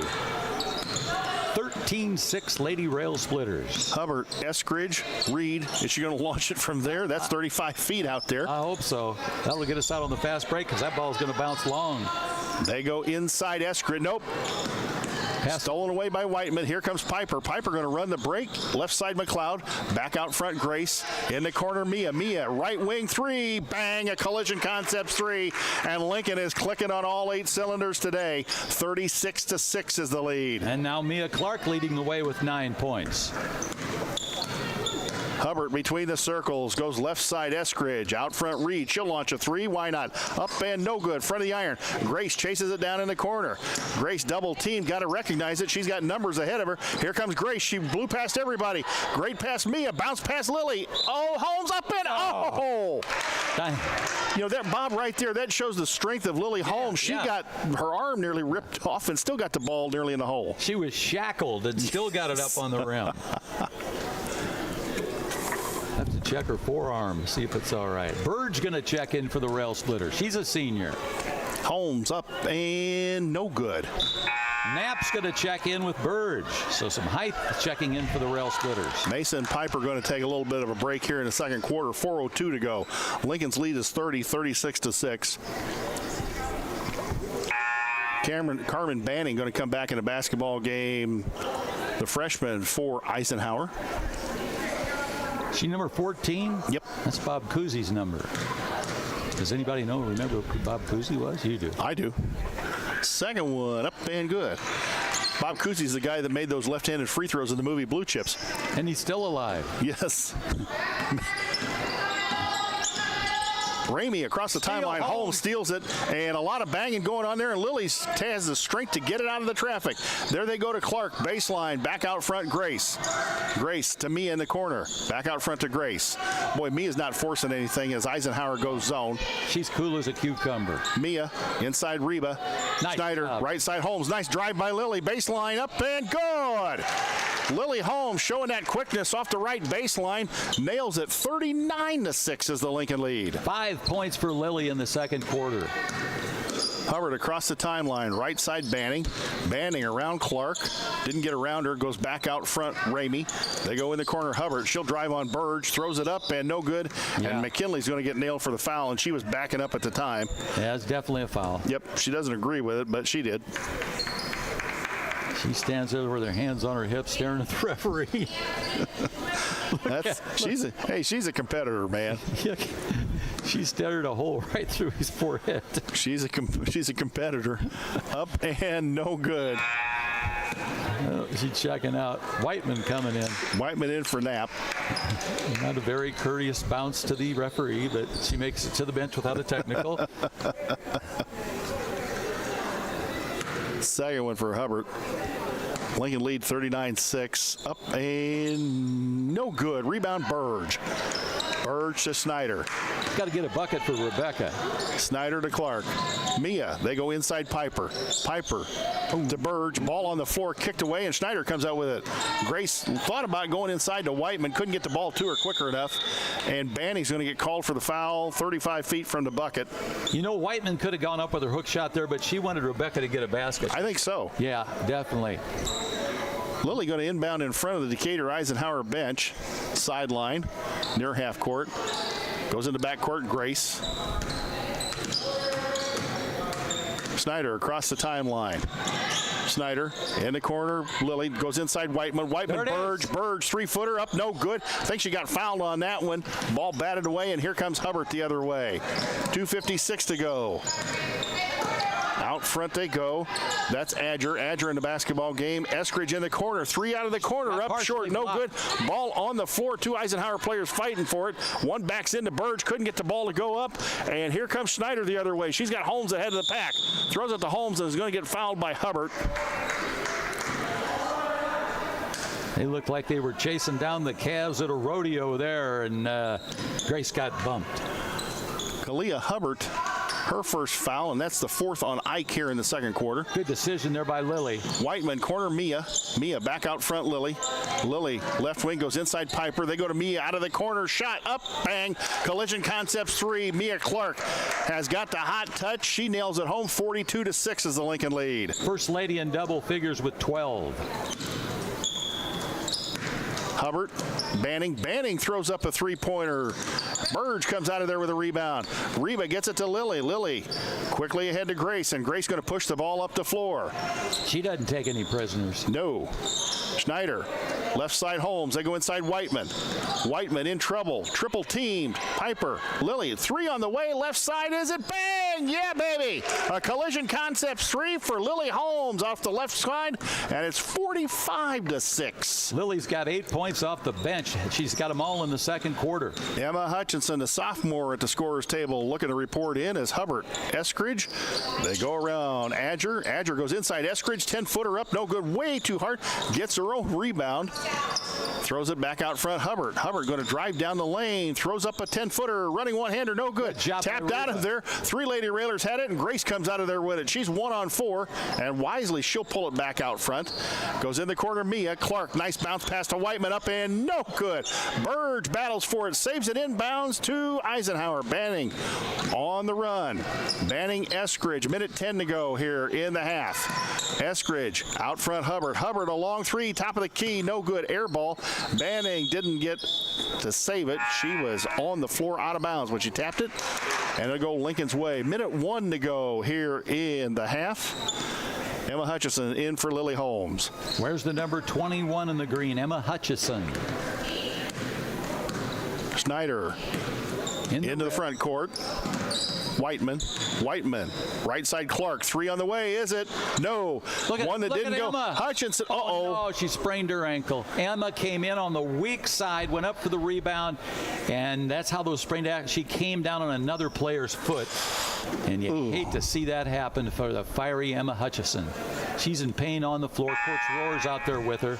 13-6 Lady Rail Splitters. Hubbard, Eskridge, Reed. Is she going to launch it from there? That's 35 feet out there. I hope so. That'll get us out on the fast break because that ball's going to bounce long. They go inside Eskridge. Nope. Stolen away by Whiteman. Here comes Piper. Piper going to run the break. Left side McLeod. Back out front Grace. In the corner Mia. Mia right wing 3. Bang. A collision concept 3. And Lincoln is clicking on all 8 cylinders today. 36-6 is the lead. And now Mia Clark leading the way with 9 points. Hubbard between the circles, goes left side Eskridge, out front Reed, she'll launch a 3, why not? Up and no good, front of the iron. Grace chases it down in the corner. Grace double team, got to recognize it, she's got numbers ahead of her. Here comes Grace, she blew past everybody. Great pass Mia, bounce past Lily. Oh, Holmes up and oh! You know, that Bob right there, that shows the strength of Lily Holmes. She got her arm nearly ripped off and still got the ball nearly in the hole. She was shackled and still got it up on the rim. Have to check her forearm, see if it's all right. Bird's going to check in for the Rail Splitter. She's a senior. Holmes up and no good. Knapp's going to check in with Burge. So some height checking in for the Rail Splitters. Mason and Piper going to take a little bit of a break here in the second quarter. 4:02 to go. Lincoln's lead is 36-6. Carmen Banning going to come back in the basketball game. The freshman for Eisenhower. She number 14? Yep. That's Bob Cousy's number. Does anybody remember who Bob Cousy was? You do. I do. Second one up and good. Bob Cousy's the guy that made those left-handed free throws in the movie Blue Chips. And he's still alive. Yes. Ramey across the timeline. Holmes steals it, and a lot of banging going on there, and Lily has the strength to get it out of the traffic. There they go to Clark. Baseline. Back out front, Grace. Grace to Mia in the corner. Back out front to Grace. Boy, Mia's not forcing anything as Eisenhower goes zone. She's cool as a cucumber. Mia inside Reba. Nice Schneider, job. right side Holmes. Nice drive by Lily. Baseline up and good. Lily Holmes showing that quickness off the right baseline. Nails it. 39-6 is the Lincoln lead. 5 points for Lily in the second quarter. Hubbard across the timeline. Right side Banning. Banning around Clark. Didn't get around her. Goes back out front Ramey. They go in the corner Hubbard. She'll drive on Burge. Throws it up and no good. Yeah. And McKinley's going to get nailed for the foul, and she was backing up at the time. Yeah, it's definitely a foul. Yep, she doesn't agree with it, but she did. She stands there with her hands on her hips staring at the referee. She's a competitor, man. She stared a hole right through his forehead. She's a competitor. Up and no good. She's checking out. Whiteman coming in. Whiteman in for Knapp. Not a very courteous bounce to the referee, but she makes it to the bench without a technical. Second one for Hubbard. Lincoln lead 39-6. Up and no good. Rebound Burge. Burge to Snyder. Got to get a bucket for Rebecca. Snyder to Clark. Mia, they go inside Piper. Piper to Burge. Ball on the floor, kicked away, and Snyder comes out with it. Grace thought about going inside to Whiteman, couldn't get the ball to her quicker enough, and Banning's going to get called for the foul 35 feet from the bucket. You know, Whiteman could have gone up with her hook shot there, but she wanted Rebecca to get a basket. I think so. Yeah, definitely. Lilly going to inbound in front of the Decatur Eisenhower bench. Sideline, near half court. Goes into backcourt, Grace. Snyder across the timeline. Snyder in the corner. Lilly goes inside Whiteman. Whiteman, Burge, three-footer up, no good. I think she got fouled on that one. Ball batted away, and here comes Hubbard the other way. 2:56 to go. Out front they go. That's Adger. Adger in the basketball game. Eskridge in the corner. Three out of the corner. Up short. No good. Ball on the floor. Two Eisenhower players fighting for it. One backs into Burge. Couldn't get the ball to go up. And here comes Snyder the other way. She's got Holmes ahead of the pack. Throws it to Holmes and is going to get fouled by Hubbard. They looked like they were chasing down the Cavs at a rodeo there, and Grace got bumped. Kalia Hubbard, her first foul, and that's the fourth on Ike here in the second quarter. Good decision there by Lilly. Whiteman, corner Mia. Mia back out front, Lilly. Lilly, left wing, goes inside Piper. They go to Mia out of the corner. Shot up, bang. Collision Concepts 3. Mia Clark has got the hot touch. She nails it home. 42-6 is the Lincoln lead. First lady in double figures with 12. Hubbard, Banning throws up a three-pointer. Burge comes out of there with a rebound. Reba gets it to Lilly. Lilly quickly ahead to Grace, and Grace going to push the ball up the floor. She doesn't take any prisoners. No. Schneider, left side Holmes. They go inside Whiteman. Whiteman in trouble. Triple teamed. Piper, Lilly, three on the way. Left side, is it? Bang! Yeah, baby! A Collision Concepts 3 for Lilly Holmes off the left side, and it's 45-6. Lilly's got 8 points off the bench. She's got them all in the second quarter. Emma Hutchinson, the sophomore at the scorer's table, looking to report in as Hubbard. Eskridge, they go around Adger. Adger goes inside Eskridge, 10-footer up, no good, way too hard. Gets her own rebound. Throws it back out front. Hubbard going to drive down the lane. Throws up a 10-footer. Running one-hander. No good. Tapped out of there. Three Lady Railers had it, and Grace comes out of there with it. She's 1-on-4, and wisely she'll pull it back out front. Goes in the corner. Mia Clark. Nice bounce pass to Whiteman. Up and no good. Burge battles for it. Saves it inbounds to Eisenhower. Banning on the run. Banning Eskridge. Minute 10 to go here in the half. Eskridge out front. Hubbard a long three. Top of the key. No good. Air ball. Banning didn't get to save it. She was on the floor out of bounds when she tapped it. And it'll go Lincoln's way. Minute 1 to go here in the half. Emma Hutchison in for Lilly Holmes. Where's the number 21 in the green? Emma Hutchison. Schneider into the front court. Whiteman, right side Clark, three on the way, is it? No. One that didn't go. Emma. Hutchinson, Oh, she sprained her ankle. Emma came in on the weak side, went up for the rebound, and that's how those sprained ankles. She came down on another player's foot, and you hate to see that happen for the fiery Emma Hutchison. She's in pain on the floor. Coach Rohr's out there with her.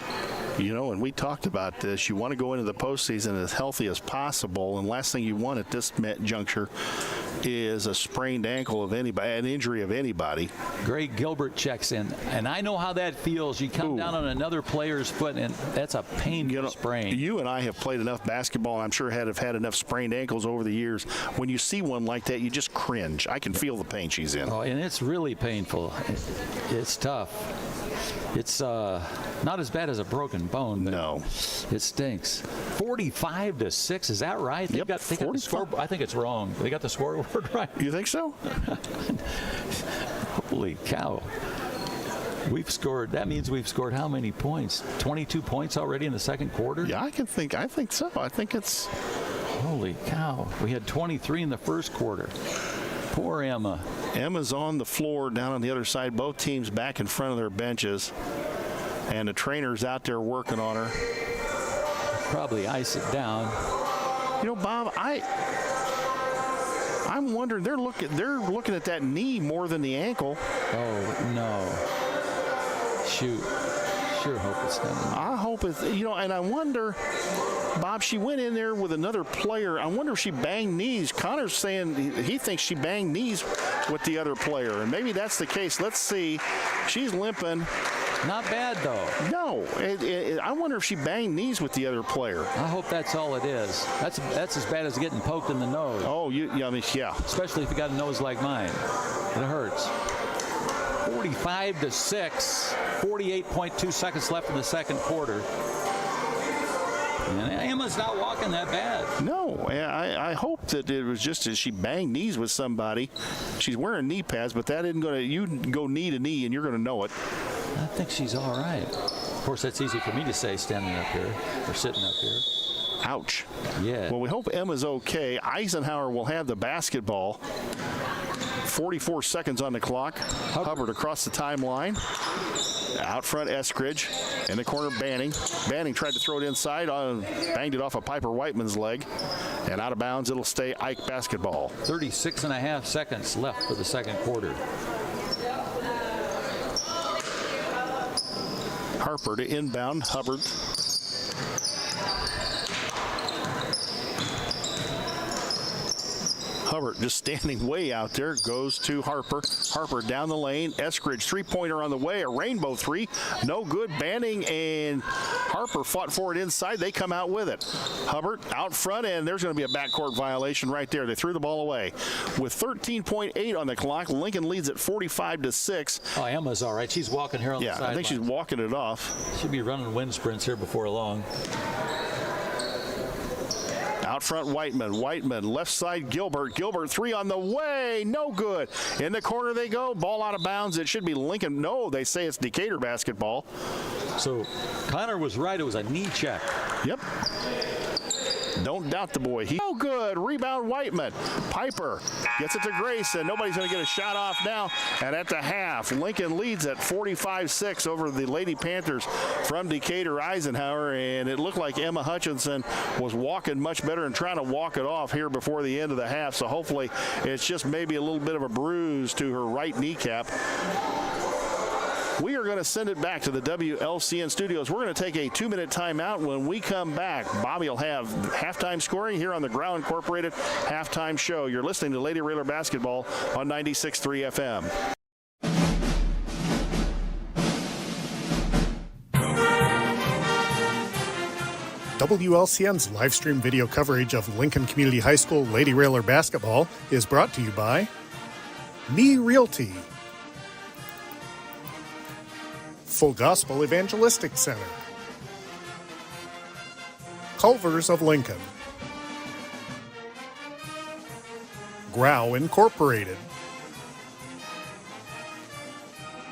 You know, and we talked about this. You want to go into the postseason as healthy as possible, and last thing you want at this juncture is a sprained ankle of anybody, an injury of anybody. Greg Gilbert checks in, and I know how that feels. You come down on another player's foot, and that's a painful sprain. You and I have played enough basketball, and I'm sure have had enough sprained ankles over the years. When you see one like that, you just cringe. I can feel the pain she's in. Oh, and it's really painful. It's tough. It's not as bad as a broken bone. No. It stinks. 45-6, is that right? They got the score. I think it's wrong. They got the scoreboard right. You think so? Holy cow. That means we've scored how many points? 22 points already in the second quarter? Yeah, I think so. I think it's... Holy cow. We had 23 in the first quarter. Poor Emma. Emma's on the floor down on the other side. Both teams back in front of their benches. And the trainer's out there working on her. Probably ice it down. You know, Bob, I'm wondering, they're looking at that knee more than the ankle. Oh, no. Shoot. Sure hope it's done. I hope it's, and I wonder, Bob, she went in there with another player. I wonder if she banged knees. Connor's saying he thinks she banged knees with the other player, and maybe that's the case. Let's see. She's limping. Not bad, though. No. I wonder if she banged knees with the other player. I hope that's all it is. That's as bad as getting poked in the nose. Oh, yeah. Especially if you got a nose like mine. It hurts. 45-6. 48.2 seconds left in the second quarter. And Emma's not walking that bad. No, I hope that it was just as she banged knees with somebody. She's wearing knee pads, but that isn't going to, you can go knee to knee and you're going to know it. I think she's all right. Of course, that's easy for me to say standing up here or sitting up here. Ouch. Yeah. Well, we hope Emma's okay. Eisenhower will have the basketball. 44 seconds on the clock. Hubbard across the timeline. Out front, Eskridge. In the corner, Banning. Banning tried to throw it inside, banged it off of Piper Whiteman's leg. And out of bounds, it'll stay Ike basketball. 36.5 seconds left for the second quarter. Harper to inbound. Hubbard. Hubbard just standing way out there, goes to Harper. Harper down the lane. Eskridge three-pointer on the way. A rainbow three. No good. Banning and Harper fought for it inside. They come out with it. Hubbard out front, and there's going to be a backcourt violation right there. They threw the ball away. With 13.8 on the clock, Lincoln leads at 45-6. Oh, Emma's all right. She's walking here on the sideline. I think she's walking it off. She'll be running wind sprints here before long. Out front, Whiteman. Whiteman, left side, Gilbert. Gilbert, three on the way. No good. In the corner they go. Ball out of bounds. It should be Lincoln. No, they say it's Decatur basketball. So Connor was right. It was a knee check. Yep. Don't doubt the boy. He's no good. Rebound, Whiteman. Piper gets it to Grayson. Nobody's going to get a shot off now. And at the half, Lincoln leads at 45-6 over the Lady Panthers from Decatur Eisenhower. And it looked like Emma Hutchinson was walking much better and trying to walk it off here before the end of the half. So hopefully it's just maybe a little bit of a bruise to her right kneecap. We are going to send it back to the WLCN studios. We're going to take a 2-minute timeout. When we come back, Bobby will have halftime scoring here on the Growl Incorporated halftime show. You're listening to Lady Railer Basketball on 96.3 FM. WLCN's live stream video coverage of Lincoln Community High School Lady Railer Basketball is brought to you by Me Realty, Full Gospel Evangelistic Center, Culver's of Lincoln, Growl Incorporated,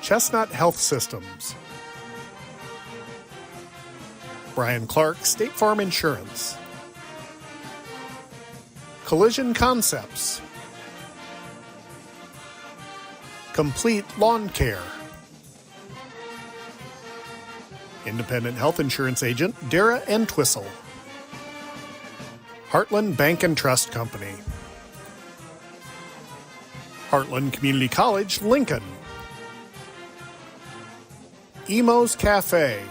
Chestnut Health Systems, Brian Clark State Farm Insurance, Collision Concepts, Complete Lawn Care, Independent Health Insurance Agent Dara Entwistle, Heartland Bank and Trust Company, Heartland Community College, Lincoln, Emo's Cafe,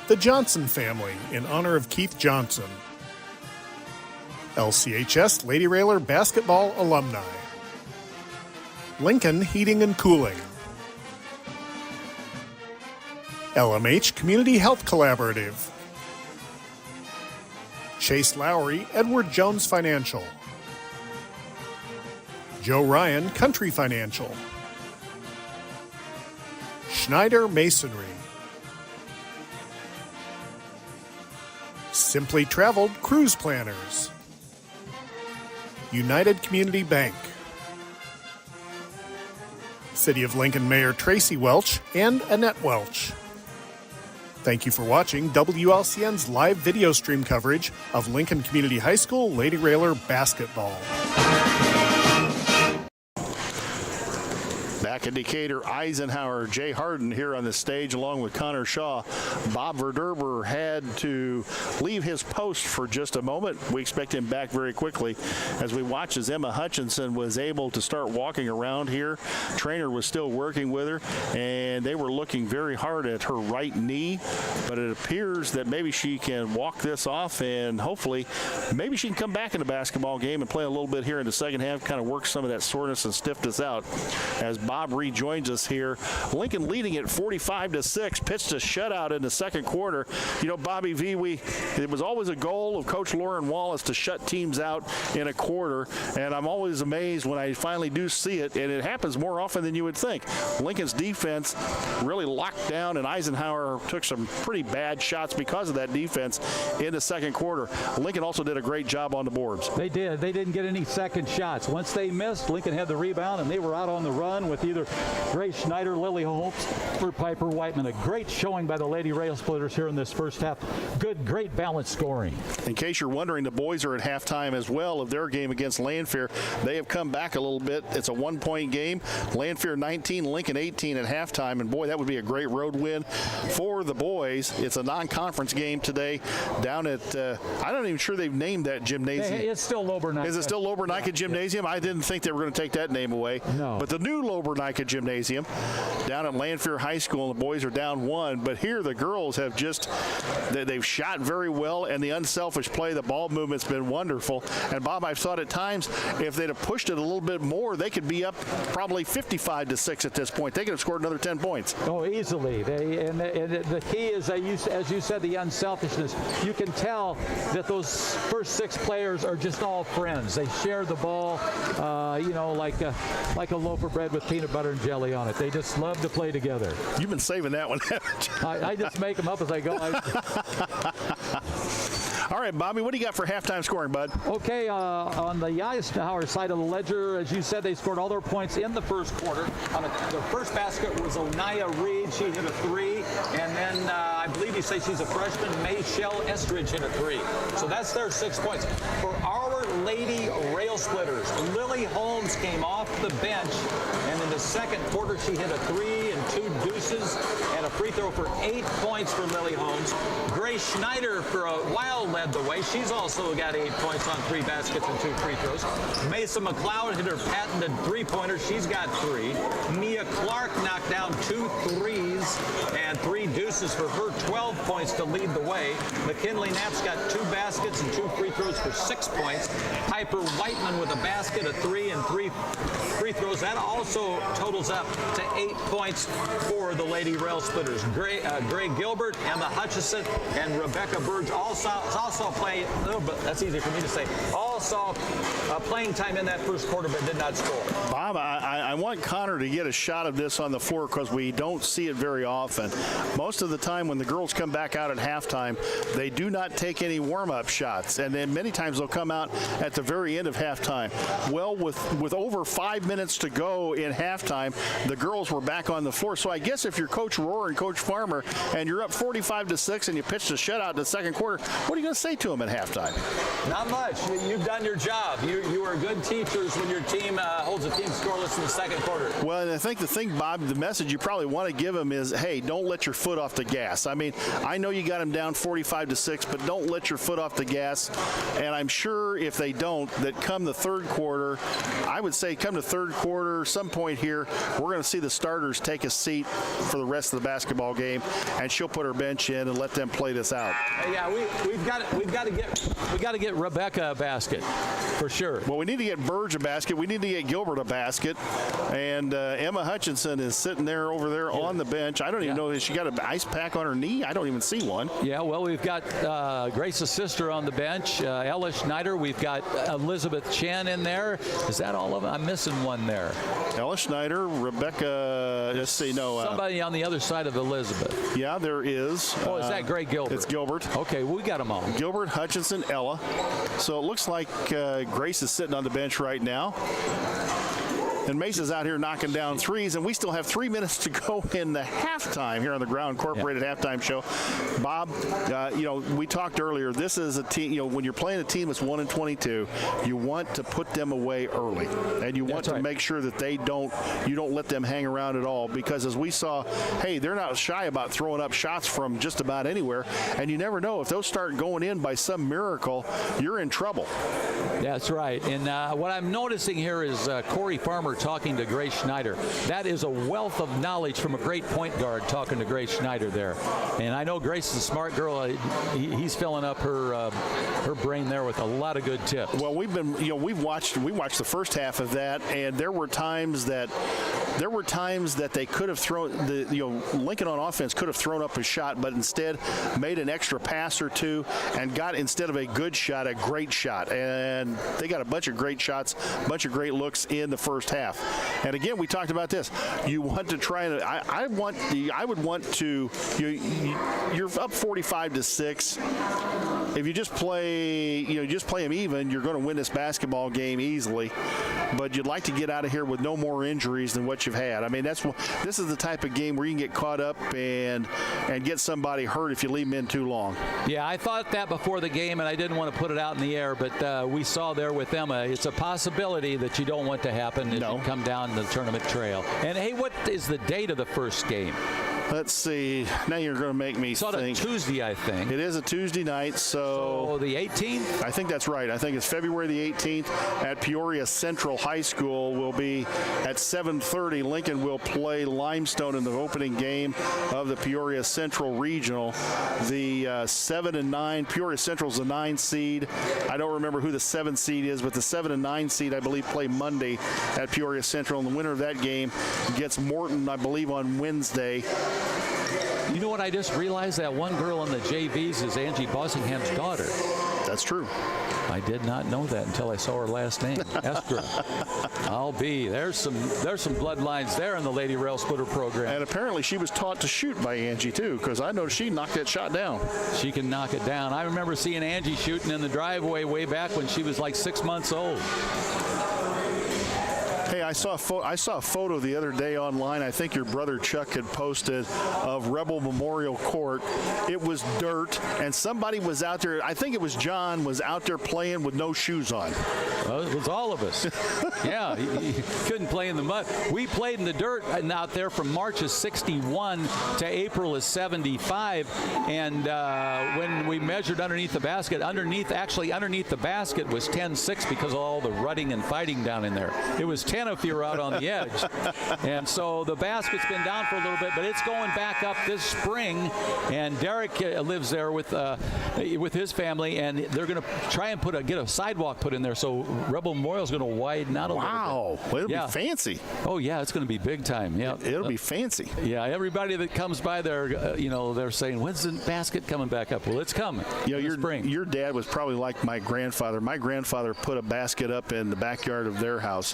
The Johnson Family in honor of Keith Johnson, LCHS Lady Railer Basketball Alumni, Lincoln Heating and Cooling, LMH Community Health Collaborative, Chase Lowry Edward Jones Financial, Joe Ryan Country Financial, Schneider Masonry, Simply Traveled Cruise Planners, United Community Bank, City of Lincoln Mayor Tracy Welch and Annette Welch. Thank you for watching WLCN's live video stream coverage of Lincoln Community High School Lady Railer basketball. Back in Decatur, Eisenhower, Jay Harden here on the stage along with Connor Shaw. Bob Verderber had to leave his post for just a moment. We expect him back very quickly as we watch as Emma Hutchinson was able to start walking around here. Trainer was still working with her, and they were looking very hard at her right knee, but it appears that maybe she can walk this off, and hopefully maybe she can come back in the basketball game and play a little bit here in the second half, kind of work some of that soreness and stiffness out. As Bob rejoins us here, Lincoln leading at 45-6, pitched a shutout in the second quarter. You know, Bobby V, it was always a goal of Coach Lauren Wallace to shut teams out in a quarter, and I'm always amazed when I finally do see it, and it happens more often than you would think. Lincoln's defense really locked down, and Eisenhower took some pretty bad shots because of that defense in the second quarter. Lincoln also did a great job on the boards. They did. They didn't get any second shots. Once they missed, Lincoln had the rebound, and they were out on the run with either Grace Schneider, Lily Holmes, or Piper Whiteman. A great showing by the Lady Rail Splitters here in this first half. Great balanced scoring. In case you're wondering, the boys are at halftime as well of their game against Lanphier. They have come back a little bit. It's a one-point game. Lanphier 19, Lincoln 18 at halftime, and boy, that would be a great road win for the boys. It's a non-conference game today down at, I'm not even sure they've named that gymnasium. It's still Lobernica. Is it still Lobernica Gymnasium? I didn't think they were going to take that name away. No. But the new Lobernica Gymnasium down at Lanphier High School, and the boys are down 1. But here the girls have just, they've shot very well, and the unselfish play, the ball movement's been wonderful. And Bob, I've thought at times if they'd have pushed it a little bit more, they could be up probably 55-6 at this point. They could have scored another 10 points. Oh, easily. And the key is, as you said, the unselfishness. You can tell that those first 6 players are just all friends. They share the ball, like a loaf of bread with peanut butter and jelly on it. They just love to play together. You've been saving that one, haven't you? I just make them up as I go. All right, Bobby, what do you got for halftime scoring, bud? Okay, on the Eisenhower side of the ledger, as you said, they scored all their points in the first quarter. The first basket was Onaya Reed. She hit a 3. And then I believe you say she's a freshman, Mayshell Estridge hit a 3. So that's their 6 points. For our Lady Rail Splitters, Lily Holmes came off the bench, and in the second quarter she hit a 3 and 2 deuces and a free throw for 8 points for Lily Holmes. Grace Schneider for a while led the way. She's also got 8 points on 3 baskets and 2 free throws. Mesa McLeod hit her patented 3-pointer. She's got 3. Mia Clark knocked down 2 threes and 3 deuces for her 12 points to lead the way. McKinley Knapp's got 2 baskets and 2 free throws for 6 points. Piper Whiteman with a basket, a 3 and 3 free throws. That also totals up to 8 points for the Lady Rail Splitters. Gray Gilbert, Emma Hutchison, and Rebecca Burge also play a little bit. That's easy for me to say. All saw playing time in that first quarter, but did not score. Bob, I want Connor to get a shot of this on the floor because we don't see it very often. Most of the time when the girls come back out at halftime, they do not take any warm-up shots, and then many times they'll come out at the very end of halftime. Well, with over 5 minutes to go in halftime, the girls were back on the floor. So I guess if you're Coach Rohr and Coach Farmer and you're up 45-6 and you pitched a shutout in the second quarter, what are you going to say to them at halftime? Not much. You've done your job. You are good teachers when your team holds a team scoreless in the second quarter. Well, and I think the thing, Bob, the message you probably want to give them is, hey, don't let your foot off the gas. I mean, I know you got them down 45-6, but don't let your foot off the gas. And I'm sure if they don't, that come the third quarter, I would say come the third quarter, some point here, we're going to see the starters take a seat for the rest of the basketball game, and she'll put her bench in and let them play this out. Yeah, we've got to get Rebecca a basket for sure. Well, we need to get Burge a basket. We need to get Gilbert a basket. And Emma Hutchinson is sitting there over there on the bench. I don't even know if she got an ice pack on her knee. I don't even see one. Yeah, well, we've got Grace's sister on the bench, Ella Schneider. We've got Elizabeth Chen in there. Is that all of them? I'm missing one there. Ella Schneider, Rebecca, let's see, no. Somebody on the other side of Elizabeth. Yeah, there is. Oh, is that Greg Gilbert? It's Gilbert. Okay, we got them all. Gilbert, Hutchinson, Ella. So it looks like Grace is sitting on the bench right now. And Mesa's out here knocking down threes, and we still have 3 minutes to go in the halftime here on the Ground Incorporated halftime show. Bob, we talked earlier, this is a team, when you're playing a team that's 1-22, you want to put them away early. And you want to make sure that you don't let them hang around at all, because as we saw, hey, they're not shy about throwing up shots from just about anywhere, and you never know, if those start going in by some miracle, you're in trouble. That's right. And what I'm noticing here is Corey Farmer talking to Grace Schneider. That is a wealth of knowledge from a great point guard talking to Grace Schneider there. And I know Grace is a smart girl. He's filling up her brain there with a lot of good tips. Well, we watched the first half of that, and there were times that they could have thrown Lincoln on offense could have thrown up a shot, but instead made an extra pass or two and got, instead of a good shot, a great shot. And they got a bunch of great shots, a bunch of great looks in the first half. And again, we talked about this. You want to try and you're up 45-6. If you just play them even, you're going to win this basketball game easily. But you'd like to get out of here with no more injuries than what you've had. I mean, this is the type of game where you can get caught up and get somebody hurt if you leave them in too long. Yeah, I thought that before the game, and I didn't want to put it out in the air, but we saw there with Emma, it's a possibility that you don't want to happen as you come down the tournament trail. And, hey, what is the date of the first game? Let's see. Now you're going to make me think. It's on a Tuesday, I think. It is a Tuesday night, so the 18th? I think that's right. I think it's February the 18th at Peoria Central High School. Will be at 7:30. Lincoln will play Limestone in the opening game of the Peoria Central Regional. The 7 and 9. Peoria Central's the 9 seed. I don't remember who the 7 seed is, but the 7 and 9 seed, I believe, play Monday at Peoria Central. And the winner of that game gets Morton, I believe, on Wednesday. You know what? I just realized that one girl in the JVs is Angie Bossingham's daughter. That's true. I did not know that until I saw her last name, Esther. There's some bloodlines there in the Lady Rail Splitter program. And apparently she was taught to shoot by Angie too, because I know she knocked that shot down. She can knock it down. I remember seeing Angie shooting in the driveway way back when she was like 6 months old. Hey, I saw a photo the other day online. I think your brother Chuck had posted of Rebel Memorial Court. It was dirt, and somebody was out there. I think it was John was out there playing with no shoes on. Well, it was all of us. Yeah, he couldn't play in the mud. We played in the dirt out there from March of '61 to April of '75, and when we measured underneath the basket, underneath the basket was 10-6 because of all the rutting and fighting down in there. It was 10 if you're out on the edge. And so the basket's been down for a little bit, but it's going back up this spring. And Derek lives there with his family, and they're going to try and get a sidewalk put in there. So Rebel Memorial's going to widen out a little bit. Wow, well, it'll be fancy. Oh yeah, it's going to be big time. Yeah, it'll be fancy. Yeah, everybody that comes by there, they're saying, "When's the basket coming back up?" Well, it's coming. Spring. Your dad was probably like my grandfather. My grandfather put a basket up in the backyard of their house.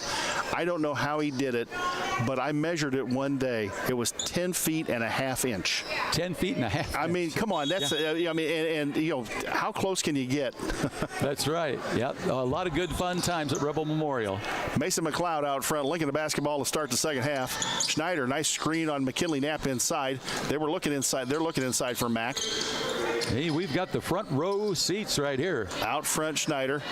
I don't know how he did it, but I measured it one day. It was 10 feet and a half inch. 10 feet and a half. I mean, come on. That's how close can you get? That's right. Yeah, a lot of good fun times at Rebel Memorial. Mason McLeod out front, linking the basketball to start the second half. Schneider, nice screen on McKinley Knapp inside. They were looking inside. They're looking inside for Mack. Hey, we've got the front row seats right here. Out front, Schneider.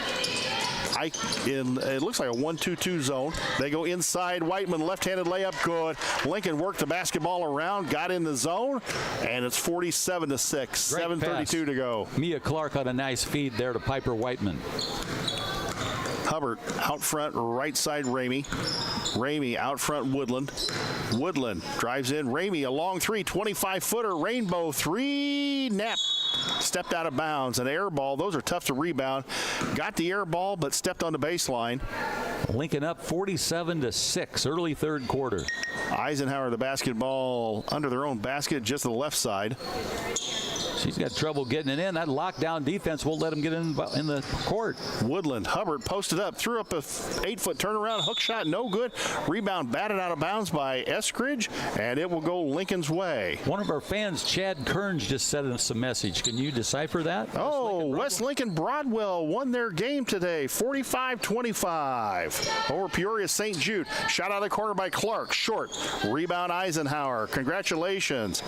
It looks like a 1-2-2 zone. They go inside. Whiteman, left-handed layup, good. Lincoln worked the basketball around, got in the zone, and it's 47-6. 7:32 to go. Mia Clark on a nice feed there to Piper Whiteman. Hubbard out front, right side Ramey. Ramey out front Woodland. Woodland drives in. Ramey, a long three, 25-footer, rainbow three, Knapp. Stepped out of bounds. An air ball. Those are tough to rebound. Got the air ball, but stepped on the baseline. Lincoln up 47-6, early third quarter. Eisenhower, the basketball under their own basket, just to the left side. She's got trouble getting it in. That lockdown defense won't let him get in the court. Woodland, Hubbard posted up, threw up a 8-foot turnaround, hook shot, no good. Rebound batted out of bounds by Eskridge, and it will go Lincoln's way. One of our fans, Chad Kearns, just sent us a message. Can you decipher that? Oh, West Lincoln Broadwell won their game today, 45-25 over Peoria St. Jude. Shot out of the corner by Clark, short. Rebound Eisenhower. Congratulations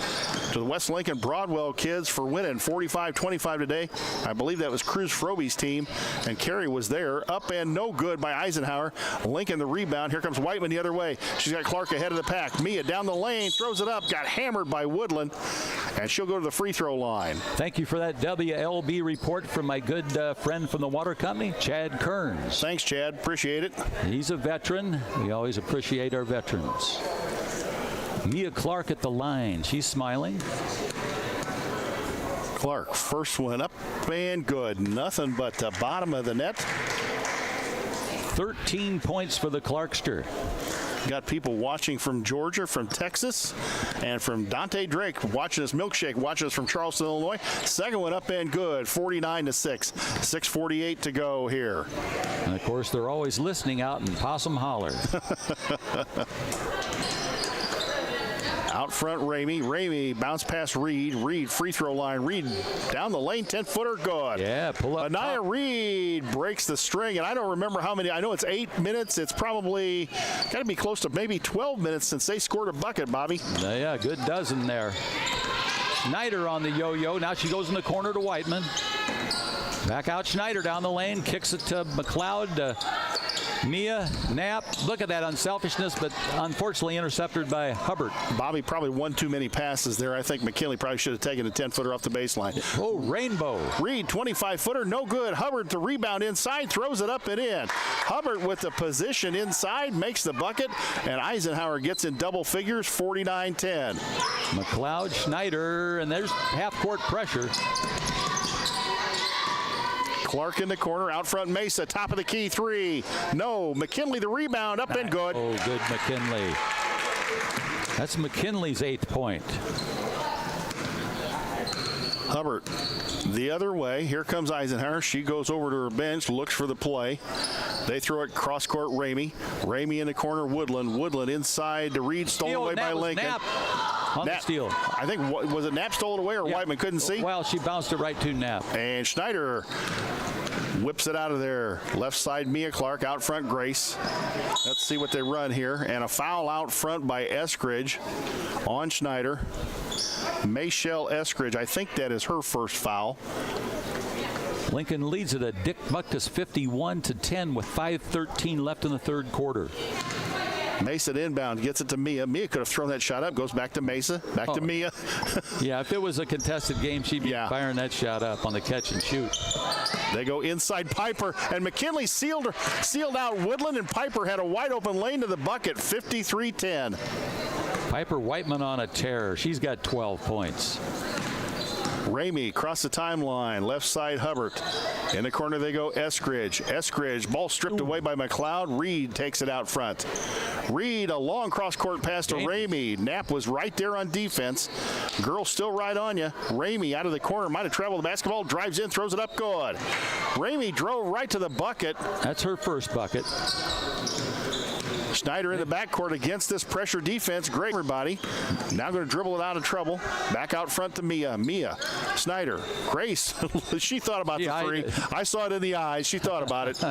to the West Lincoln Broadwell kids for winning 45-25 today. I believe that was Cruz Froby's team, and Carey was there. Up and no good by Eisenhower. Lincoln the rebound. Here comes Whiteman the other way. She's got Clark ahead of the pack. Mia down the lane, throws it up, got hammered by Woodland, and she'll go to the free throw line. Thank you for that WLB report from my good friend from the water company, Chad Kearns. Thanks, Chad. Appreciate it. He's a veteran. We always appreciate our veterans. Mia Clark at the line. She's smiling. Clark, first one up and good. Nothing but the bottom of the net. 13 points for the Clarkster. Got people watching from Georgia, from Texas, and from Dante Drake watching us, Milkshake watching us from Charleston, Illinois. Second one up and good, 49-6. 6:48 to go here. And of course, they're always listening out in Possum Holler. Out front, Ramey. Ramey bounce past Reed. Reed free throw line. Reed down the lane, 10-footer, good. Yeah, pull up. Anaya Reed breaks the string, and I don't remember how many. I know it's 8 minutes. It's probably got to be close to maybe 12 minutes since they scored a bucket, Bobby. Yeah, good dozen there. Schneider on the yo-yo. Now she goes in the corner to Whiteman. Back out Schneider down the lane. Kicks it to McLeod. Mia, Knapp, look at that unselfishness, but unfortunately intercepted by Hubbard. Bobby probably won too many passes there. I think McKinley probably should have taken a 10-footer off the baseline. Oh, Rainbow. Reed, 25-footer, no good. Hubbard to rebound inside, throws it up and in. Hubbard with the position inside, makes the bucket, and Eisenhower gets in double figures, 49-10. McLeod, Schneider, and there's half-court pressure. Clark in the corner, out front Mesa, top of the key, three. No, McKinley the rebound, up and good. Oh, good McKinley. That's McKinley's 8th point. Hubbard the other way. Here comes Eisenhower. She goes over to her bench, looks for the play. They throw it cross court, Ramey. Ramey in the corner, Woodland. Woodland inside to Reed, stolen away by Lincoln. Knapp on the steal. I think, was it Knapp stole it away or Whiteman couldn't see? Well, she bounced it right to Knapp. And Schneider whips it out of there. Left side, Mia Clark. Out front, Grace. Let's see what they run here. And a foul out front by Eskridge on Schneider. Mayshell Eskridge, I think that is her first foul. Lincoln leads it a Dick Buckus 51-10 with 5:13 left in the third quarter. Mesa inbound, gets it to Mia. Mia could have thrown that shot up, goes back to Mesa, back to Mia. Yeah, if it was a contested game, she'd be firing that shot up on the catch and shoot. They go inside Piper, and McKinley sealed out Woodland, and Piper had a wide open lane to the bucket, 53-10. Piper Whiteman on a tear. She's got 12 points. Ramey across the timeline, left side Hubbard. In the corner they go Eskridge. Eskridge, ball stripped away by McLeod. Reed takes it out front. Reed, a long cross-court pass to Ramey. Knapp was right there on defense. Girl still right on you. Ramey out of the corner, might have traveled the basketball, drives in, throws it up good. Ramey drove right to the bucket. That's her first bucket. Schneider in the backcourt against this pressure defense. Great, everybody. Now going to dribble it out of trouble. Back out front to Mia. Mia, Schneider, Grace. She thought about the three. I saw it in the eyes. She thought about it.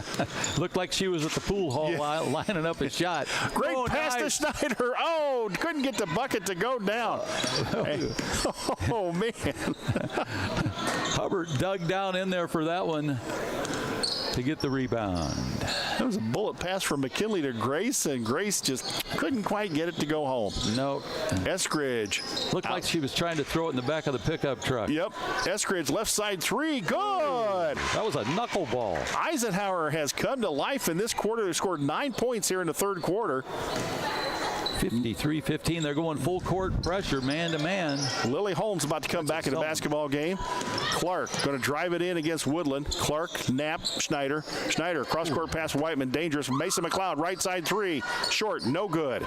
Looked like she was at the pool hall lining up a shot. Great pass to Schneider. Oh, couldn't get the bucket to go down. Oh, man. Hubbard dug down in there for that one to get the rebound. That was a bullet pass from McKinley to Grace, and Grace just couldn't quite get it to go home. No. Eskridge. Looked like she was trying to throw it in the back of the pickup truck. Yep. Eskridge, left side three. Good. That was a knuckleball. Eisenhower has come to life in this quarter. They scored 9 points here in the third quarter. 53-15. They're going full court pressure, man to man. Lily Holmes about to come back in the basketball game. Clark going to drive it in against Woodland. Clark, Knapp, Schneider. Schneider, cross court pass, Whiteman, dangerous. Mason McLeod, right side three. Short, no good.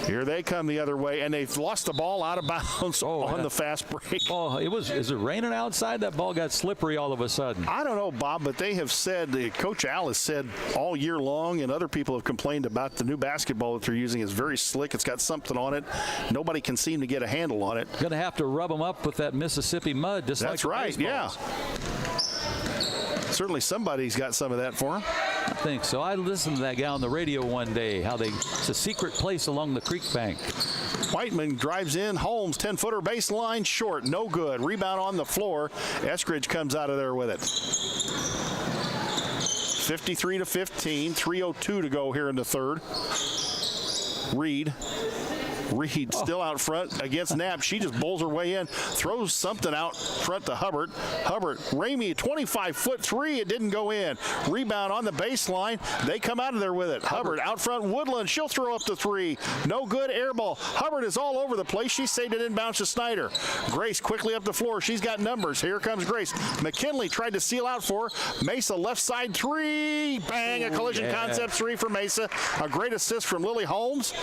Here they come the other way, and they've lost the ball out of bounds on the fast break. Oh, is it raining outside? That ball got slippery all of a sudden. I don't know, Bob, but they have said, Coach Al has said all year long, and other people have complained about the new basketball that they're using is very slick. It's got something on it. Nobody can seem to get a handle on it. Going to have to rub them up with that Mississippi mud, just That's like right, yeah. Certainly somebody's got some of that for him. I think so. I listened to that guy on the radio one day, it's a secret place along the creek bank. Whiteman drives in. Holmes, 10-footer baseline, short, no good. Rebound on the floor. Eskridge comes out of there with it. 53-15, 3:02 to go here in the third. Reed still out front against Knapp. She just bowls her way in, throws something out front to Hubbard. Ramey, 25-foot three. It didn't go in. Rebound on the baseline. They come out of there with it. Hubbard out front. Woodland. She'll throw up the three. No good. Air ball. Hubbard is all over the place. She saved it inbounds to Snyder. Grace quickly up the floor. She's got numbers. Here comes Grace. McKinley tried to seal out for her. Mesa left side three. Bang. A collision concept three for Mesa. A great assist from Lily Holmes.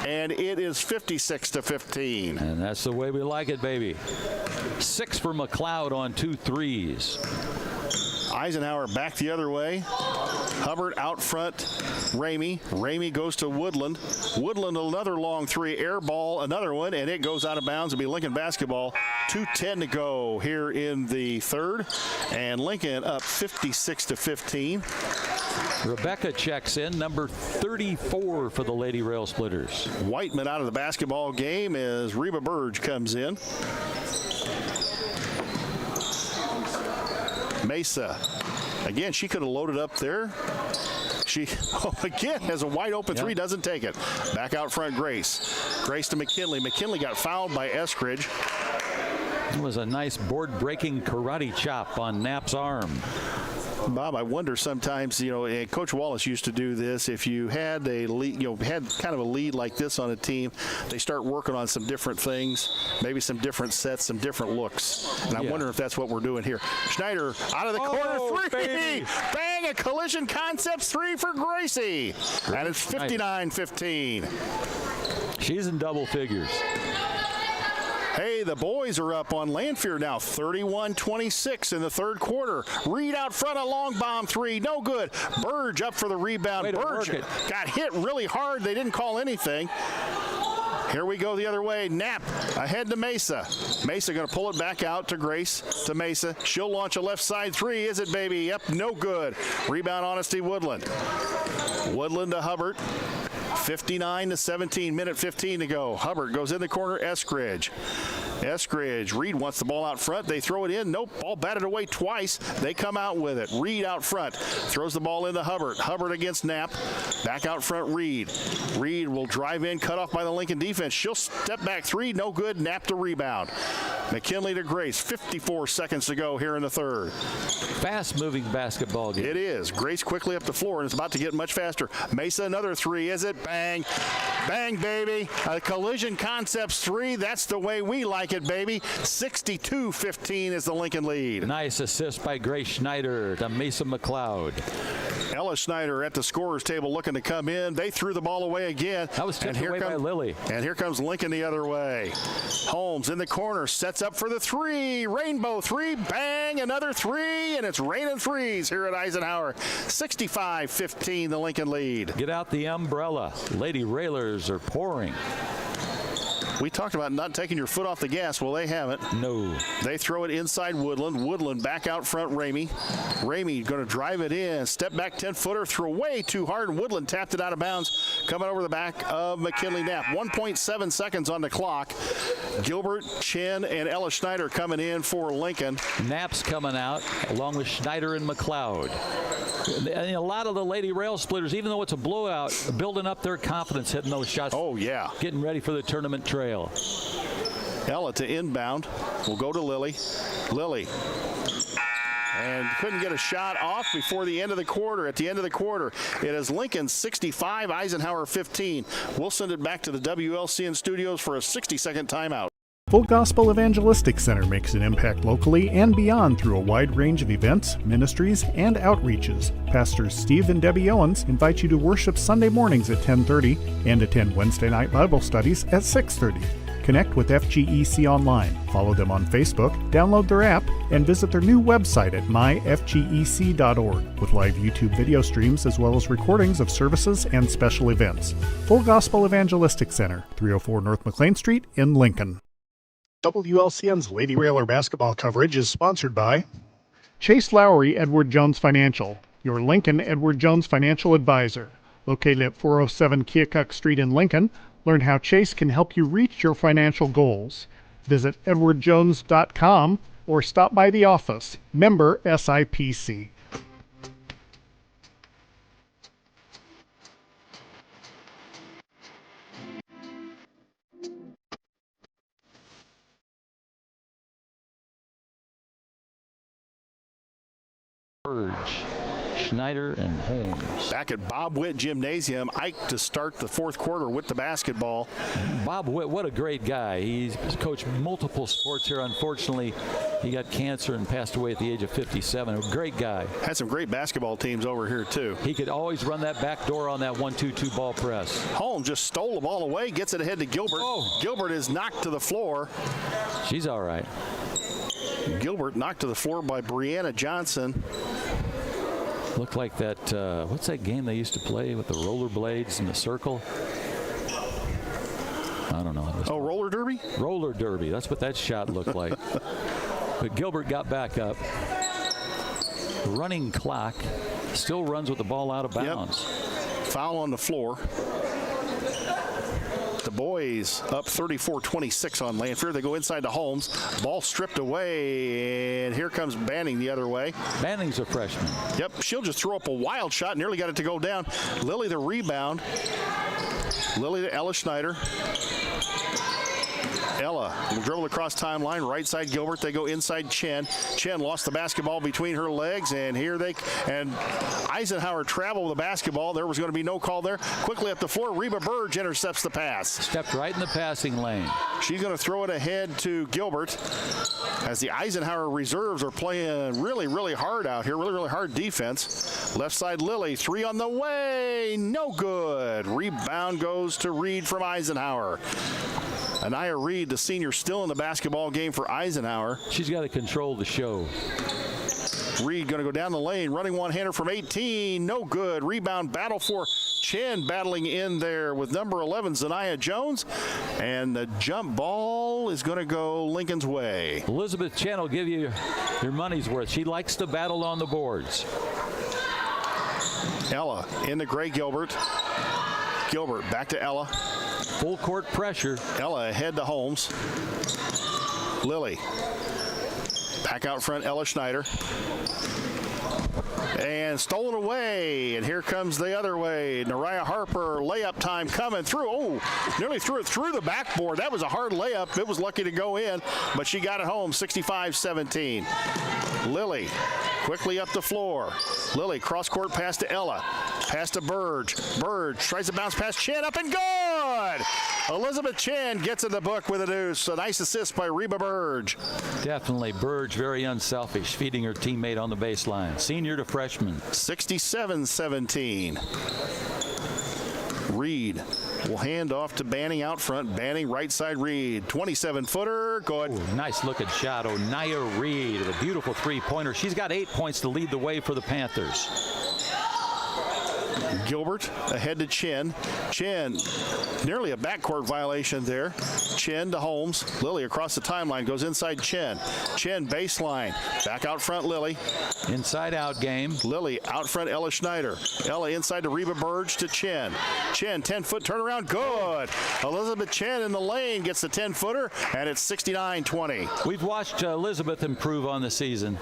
And it is 56-15. And that's the way we like it, baby. 6 for McLeod on 2 threes. Eisenhower back the other way. Hubbard out front. Ramey goes to Woodland. Woodland another long three. Air ball, another one, and it goes out of bounds. It'll be Lincoln basketball. 2:10 to go here in the third. And Lincoln up 56-15. Rebecca checks in, number 34 for the Lady Rail Splitters. Whiteman out of the basketball game as Reba Burge comes in. Mesa. Again, she could have loaded up there. She, again, has a wide open three, doesn't take it. Back out front, Grace. Grace to McKinley. McKinley got fouled by Eskridge. It was a nice board-breaking karate chop on Knapp's arm. Bob, I wonder sometimes, Coach Wallace used to do this. If you had a lead, had kind of a lead like this on a team, they start working on some different things, maybe some different sets, some different looks. And I wonder if that's what we're doing here. Schneider out of the corner, three. Baby. Bang, a collision concepts three for Gracie. And it's 59-15. She's in double figures. Hey, the boys are up on Lanphier now, 31-26 in the third quarter. Reed out front, a long bomb three, no good. Burge up for the rebound. Burge got hit really hard. They didn't call anything. Here we go the other way. Knapp ahead to Mesa. Mesa going to pull it back out to Grace, to Mesa. She'll launch a left side three. Is it, baby? Yep, no good. Rebound, Honesty Woodland. Woodland to Hubbard. 59-17, minute 15 to go. Hubbard goes in the corner, Eskridge. Reed wants the ball out front. They throw it in. Nope, ball batted away twice. They come out with it. Reed out front. Throws the ball into Hubbard. Hubbard against Knapp. Back out front, Reed. Reed will drive in, cut off by the Lincoln defense. She'll step back three, no good. Knapp to rebound. McKinley to Grace. 54 seconds to go here in the third. Fast-moving basketball game. It is. Grace quickly up the floor, and it's about to get much faster. Mesa, another three. Is it? Bang. Bang, baby. A collision concepts three. That's the way we like it, baby. 62-15 is the Lincoln lead. Nice assist by Grace Schneider to Mesa McLeod. Ella Schneider at the scorer's table looking to come in. They threw the ball away again. That was tipped away by Lily. And here comes Lincoln the other way. Holmes in the corner, sets up for the three. Rainbow three, bang, another three, and it's raining threes here at Eisenhower. 65-15, the Lincoln lead. Get out the umbrella. Lady Railers are pouring. We talked about not taking your foot off the gas. Well, they haven't. No. They throw it inside Woodland. Woodland back out front, Ramey. Ramey going to drive it in. Step back 10-footer. Threw way too hard, and Woodland tapped it out of bounds. Coming over the back of McKinley Knapp. 1.7 seconds on the clock. Gilbert, Chen, and Ella Schneider coming in for Lincoln. Knapp's coming out along with Schneider and McLeod. And a lot of the Lady Rail Splitters, even though it's a blowout, building up their confidence hitting those shots. Oh, yeah. Getting ready for the tournament trail. Ella to inbound. We'll go to Lily. Lily. And couldn't get a shot off before the end of the quarter. At the end of the quarter, it is Lincoln 65, Eisenhower 15. We'll send it back to the WLCN studios for a 60-second timeout. Full Gospel Evangelistic Center makes an impact locally and beyond through a wide range of events, ministries, and outreaches. Pastors Steve and Debbie Owens invite you to worship Sunday mornings at 10:30 and attend Wednesday night Bible studies at 6:30. Connect with FGEC online, follow them on Facebook, download their app, and visit their new website at myfgec.org with live YouTube video streams as well as recordings of services and special events. Full Gospel Evangelistic Center, 304 North McLean Street in Lincoln. WLCN's Lady Railer basketball coverage is sponsored by Chase Lowry Edward Jones Financial, your Lincoln Edward Jones financial advisor. Located at 407 Keokuk Street in Lincoln, learn how Chase can help you reach your financial goals. Visit edwardjones.com or stop by the office. Member SIPC. Schneider and Holmes. Back at Bob Witt Gymnasium, Ike to start the fourth quarter with the basketball. Bob Witt, what a great guy. He's coached multiple sports here. Unfortunately, he got cancer and passed away at the age of 57. A great guy. Had some great basketball teams over here, too. He could always run that back door on that 1-2-2 ball press. Holmes just stole the ball away, gets it ahead to Gilbert. Oh. Gilbert is knocked to the floor. She's all right. Gilbert knocked to the floor by Brianna Johnson. Looked like that, what's that game they used to play with the rollerblades and the circle? I don't know. Oh, roller derby? Roller derby. That's what that shot looked like. But Gilbert got back up. Running clock. Still runs with the ball out of bounds. Yep. Foul on the floor. The boys up 34-26 on Lanphier. They go inside to Holmes. Ball stripped away, and here comes Banning the other way. Banning's a freshman. Yep, she'll just throw up a wild shot. Nearly got it to go down. Lily the rebound. Lily to Ella Schneider. Ella will dribble across timeline. Right side Gilbert. They go inside Chen. Chen lost the basketball between her legs, and Eisenhower traveled with the basketball. There was going to be no call there. Quickly up the floor, Reba Burge intercepts the pass. Stepped right in the passing lane. She's going to throw it ahead to Gilbert as the Eisenhower reserves are playing really, really hard out here. Really, really hard defense. Left side Lily, three on the way. No good. Rebound goes to Reed from Eisenhower. Anaya Reed, the senior, still in the basketball game for Eisenhower. She's got to control the show. Reed going to go down the lane, running one-hander from 18. No good. Rebound battle for Chen, battling in there with number 11, Zanaya Jones. And the jump ball is going to go Lincoln's way. Elizabeth Chen will give you your money's worth. She likes to battle on the boards. Ella into Gray Gilbert. Gilbert back to Ella. Full court pressure. Ella ahead to Holmes. Lily. Back out front, Ella Schneider. And stolen away. And here comes the other way. Nariah Harper, layup time coming through. Oh, nearly threw it through the backboard. That was a hard layup. It was lucky to go in, but she got it home, 65-17. Lily quickly up the floor. Lily cross-court pass to Ella. Pass to Burge. Burge tries to bounce past Chen, up and good! Elizabeth Chen gets in the book with a deuce. A nice assist by Reba Burge. Definitely Burge, very unselfish, feeding her teammate on the baseline. Senior to freshman. 67-17. Reed will hand off to Banning out front. Banning right side Reed. 27-footer. Good. Ooh, nice looking shot. Anaya Reed with a beautiful three-pointer. She's got 8 points to lead the way for the Panthers. Gilbert ahead to Chen. Chen, nearly a backcourt violation there. Chen to Holmes. Lily across the timeline, goes inside Chen. Chen baseline. Back out front Lily. Inside out game. Lily out front Ella Schneider. Ella inside to Reba Burge to Chen. Chen 10-foot turnaround. Good. Elizabeth Chen in the lane gets the 10-footer, and it's 69-20. We've watched Elizabeth improve on the season.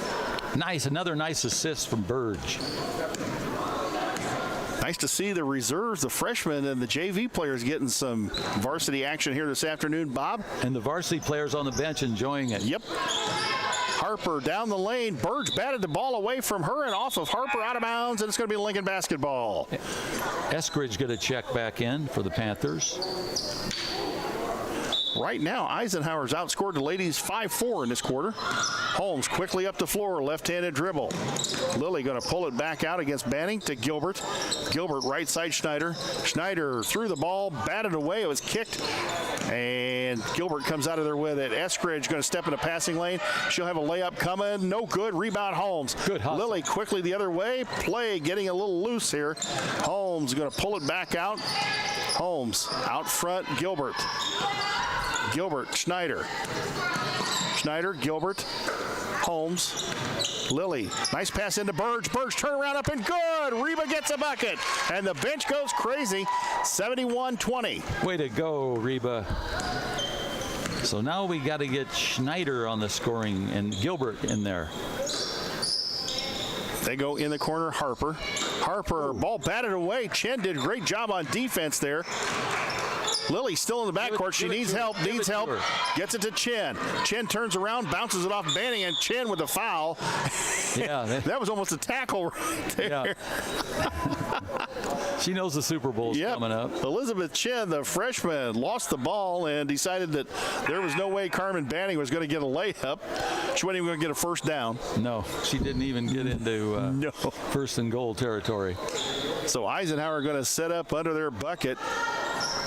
Nice. Another nice assist from Burge. Nice to see the reserves, the freshmen, and the JV players getting some varsity action here this afternoon, Bob. And the varsity players on the bench enjoying it. Yep. Harper down the lane. Burge batted the ball away from her and off of Harper, out of bounds, and it's going to be Lincoln basketball. Eskridge going to check back in for the Panthers. Right now, Eisenhower's outscored the ladies 5-4 in this quarter. Holmes quickly up the floor, left-handed dribble. Lilly going to pull it back out against Banning to Gilbert. Gilbert right side Schneider. Schneider threw the ball, batted away. It was kicked, and Gilbert comes out of there with it. Eskridge going to step in the passing lane. She'll have a layup coming. No good. Rebound Holmes. Good hustle. Lilly quickly the other way. Play getting a little loose here. Holmes going to pull it back out. Holmes out front. Gilbert. Gilbert, Schneider. Schneider, Gilbert, Holmes, Lilly. Nice pass into Burge. Burge turnaround up and good. Reba gets a bucket. And the bench goes crazy. 71-20. Way to go, Reba. So now we got to get Schneider on the scoring and Gilbert in there. They go in the corner, Harper. Harper, ball batted away. Chen did a great job on defense there. Lilly still in the backcourt. She needs help, Gets it to Chen. Chen turns around, bounces it off Banning, and Chen with the foul. Yeah. That was almost a tackle right there. Yeah. She knows the Super Bowl's coming up. Elizabeth Chen, the freshman, lost the ball and decided that there was no way Carmen Banning was going to get a layup. She wasn't even going to get a first down. No, she didn't even get into first and goal territory. So Eisenhower going to set up under their bucket.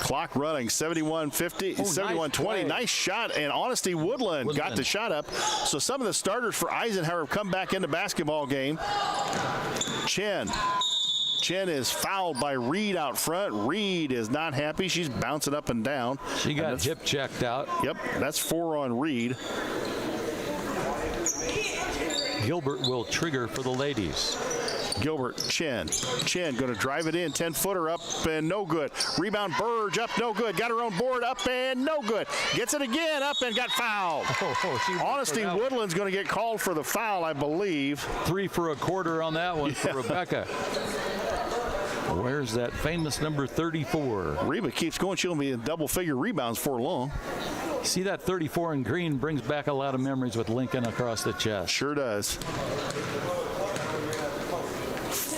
Clock running, 71-50, 71-20. Nice shot, and Honesty Woodland got the shot up. So some of the starters for Eisenhower have come back into basketball game. Chen is fouled by Reed out front. Reed is not happy. She's bouncing up and down. She got hip checked out. Yep, that's 4 on Reed. Gilbert will trigger for the ladies. Gilbert, Chen going to drive it in, 10-footer up and no good. Rebound Burge up, no good. Got her own board up and no good. Gets it again up and got fouled. Honesty Woodland's going to get called for the foul, I believe. 3 for a quarter on that one for Rebecca. Where's that famous number 34? Reba keeps going. She'll be in double-figure rebounds for long. See, that 34 in green brings back a lot of memories with Lincoln across the chest. Sure does.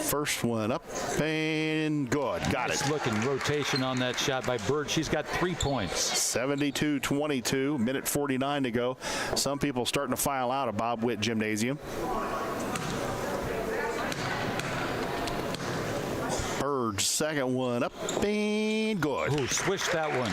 First one up and good. Got it. Nice looking rotation on that shot by Bird. She's got 3 points. 72-22, minute 49 to go. Some people starting to file out of Bob Witt Gymnasium. Burge, second one up and good. Ooh, swished that one.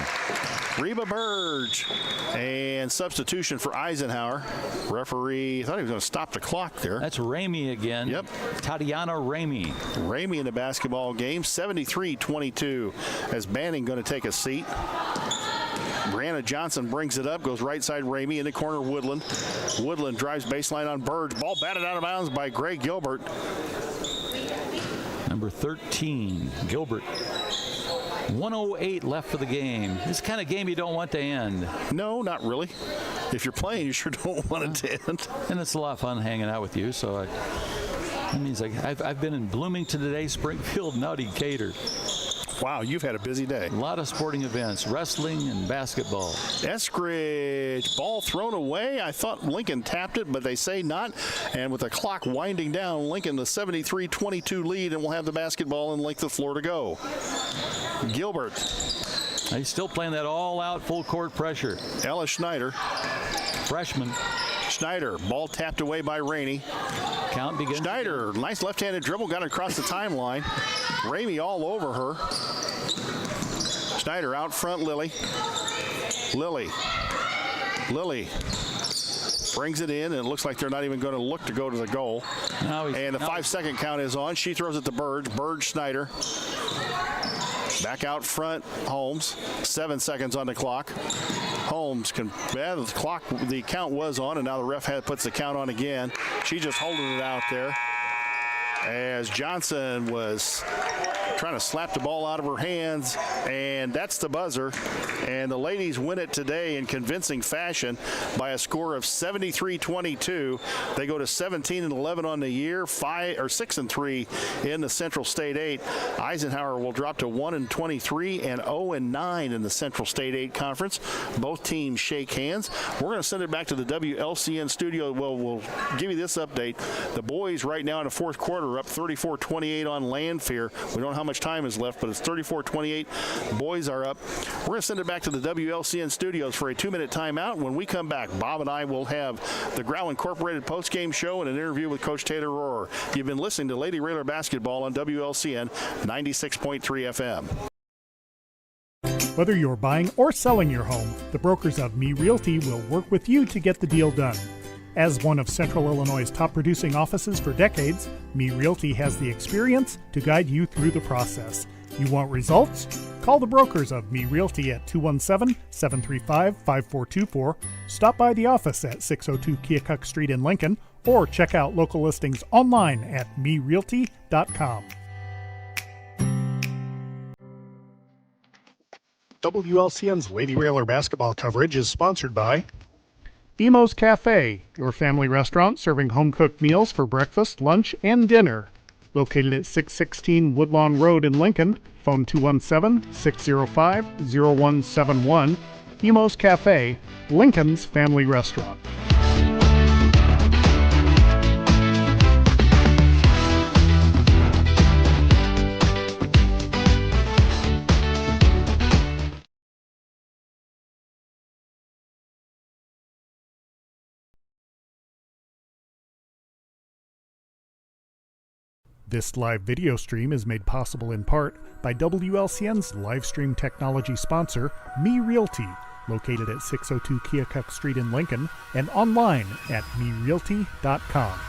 Reba Burge. And substitution for Eisenhower. Referee thought he was going to stop the clock there. That's Ramey again. Yep. Tatiana Ramey. Ramey in the basketball game. 73-22 as Banning going to take a seat. Brianna Johnson brings it up, goes right side Ramey in the corner Woodland. Woodland drives baseline on Burge. Ball batted out of bounds by Greg Gilbert. Number 13, Gilbert. 1:08 left for the game. This kind of game you don't want to end. No, not really. If you're playing, you sure don't want it to end. And it's a lot of fun hanging out with you. So that means I've been in Bloomington today, Springfield, now Decatur. Wow, you've had a busy day. A lot of sporting events, wrestling and basketball. Eskridge, ball thrown away. I thought Lincoln tapped it, but they say not. And with the clock winding down, Lincoln the 73-22 lead, and will have the basketball and length of floor to go. Gilbert. He's still playing that all-out full-court pressure. Ella Schneider. Freshman. Schneider, ball tapped away by Rainey. Count begins. Schneider, nice left-handed dribble, got it across the timeline. Ramey all over her. Schneider out front, Lilly. Lilly brings it in, and it looks like they're not even going to look to go to the goal. And the 5-second count is on. She throws it to Burge. Burge, Schneider. Back out front, Holmes. 7 seconds on the clock. Holmes can, the count was on, and now the ref puts the count on again. She just holding it out there as Johnson was trying to slap the ball out of her hands, and that's the buzzer. And the ladies win it today in convincing fashion by a score of 73-22. They go to 17-11 on the year, 6-3 in the Central State 8. Eisenhower will drop to 1-23 and 0-9 in the Central State 8 conference. Both teams shake hands. We're going to send it back to the WLCN studio. Well, we'll give you this update. The boys right now in the fourth quarter are up 34-28 on Lanphier. We don't know how much time is left, but it's 34-28. Boys are up. We're going to send it back to the WLCN studios for a 2-minute timeout. When we come back, Bob and I will have the Growl Incorporated postgame show and an interview with Coach Taylor Rohrer. You've been listening to Lady Railer Basketball on WLCN 96.3 FM. Whether you're buying or selling your home, the brokers of Me Realty will work with you to get the deal done. As one of Central Illinois' top producing offices for decades, Me Realty has the experience to guide you through the process. You want results? Call the brokers of Me Realty at 217-735-5424, stop by the office at 602 Keokuk Street in Lincoln, or check out local listings online at merealty.com. WLCN's Lady Railer basketball coverage is sponsored by Emo's Cafe, your family restaurant serving home-cooked meals for breakfast, lunch, and dinner. Located at 616 Woodlawn Road in Lincoln, phone 217-605-0171. Emo's Cafe, Lincoln's family restaurant. This live video stream is made possible in part by WLCN's live stream technology sponsor, Me Realty, located at 602 Keokuk Street in Lincoln and online at merealty.com.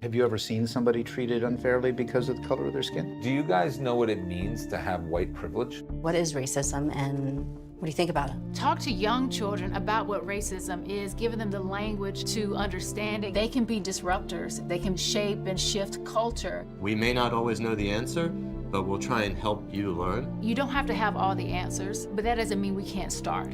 Have you ever seen somebody treated unfairly because of the color of their skin? Do you guys know what it means to have white privilege? What is racism and what do you think about it? Talk to young children about what racism is, giving them the language to understand it. They can be disruptors. They can shape and shift culture. We may not always know the answer, but we'll try and help you learn. You don't have to have all the answers, but that doesn't mean we can't start.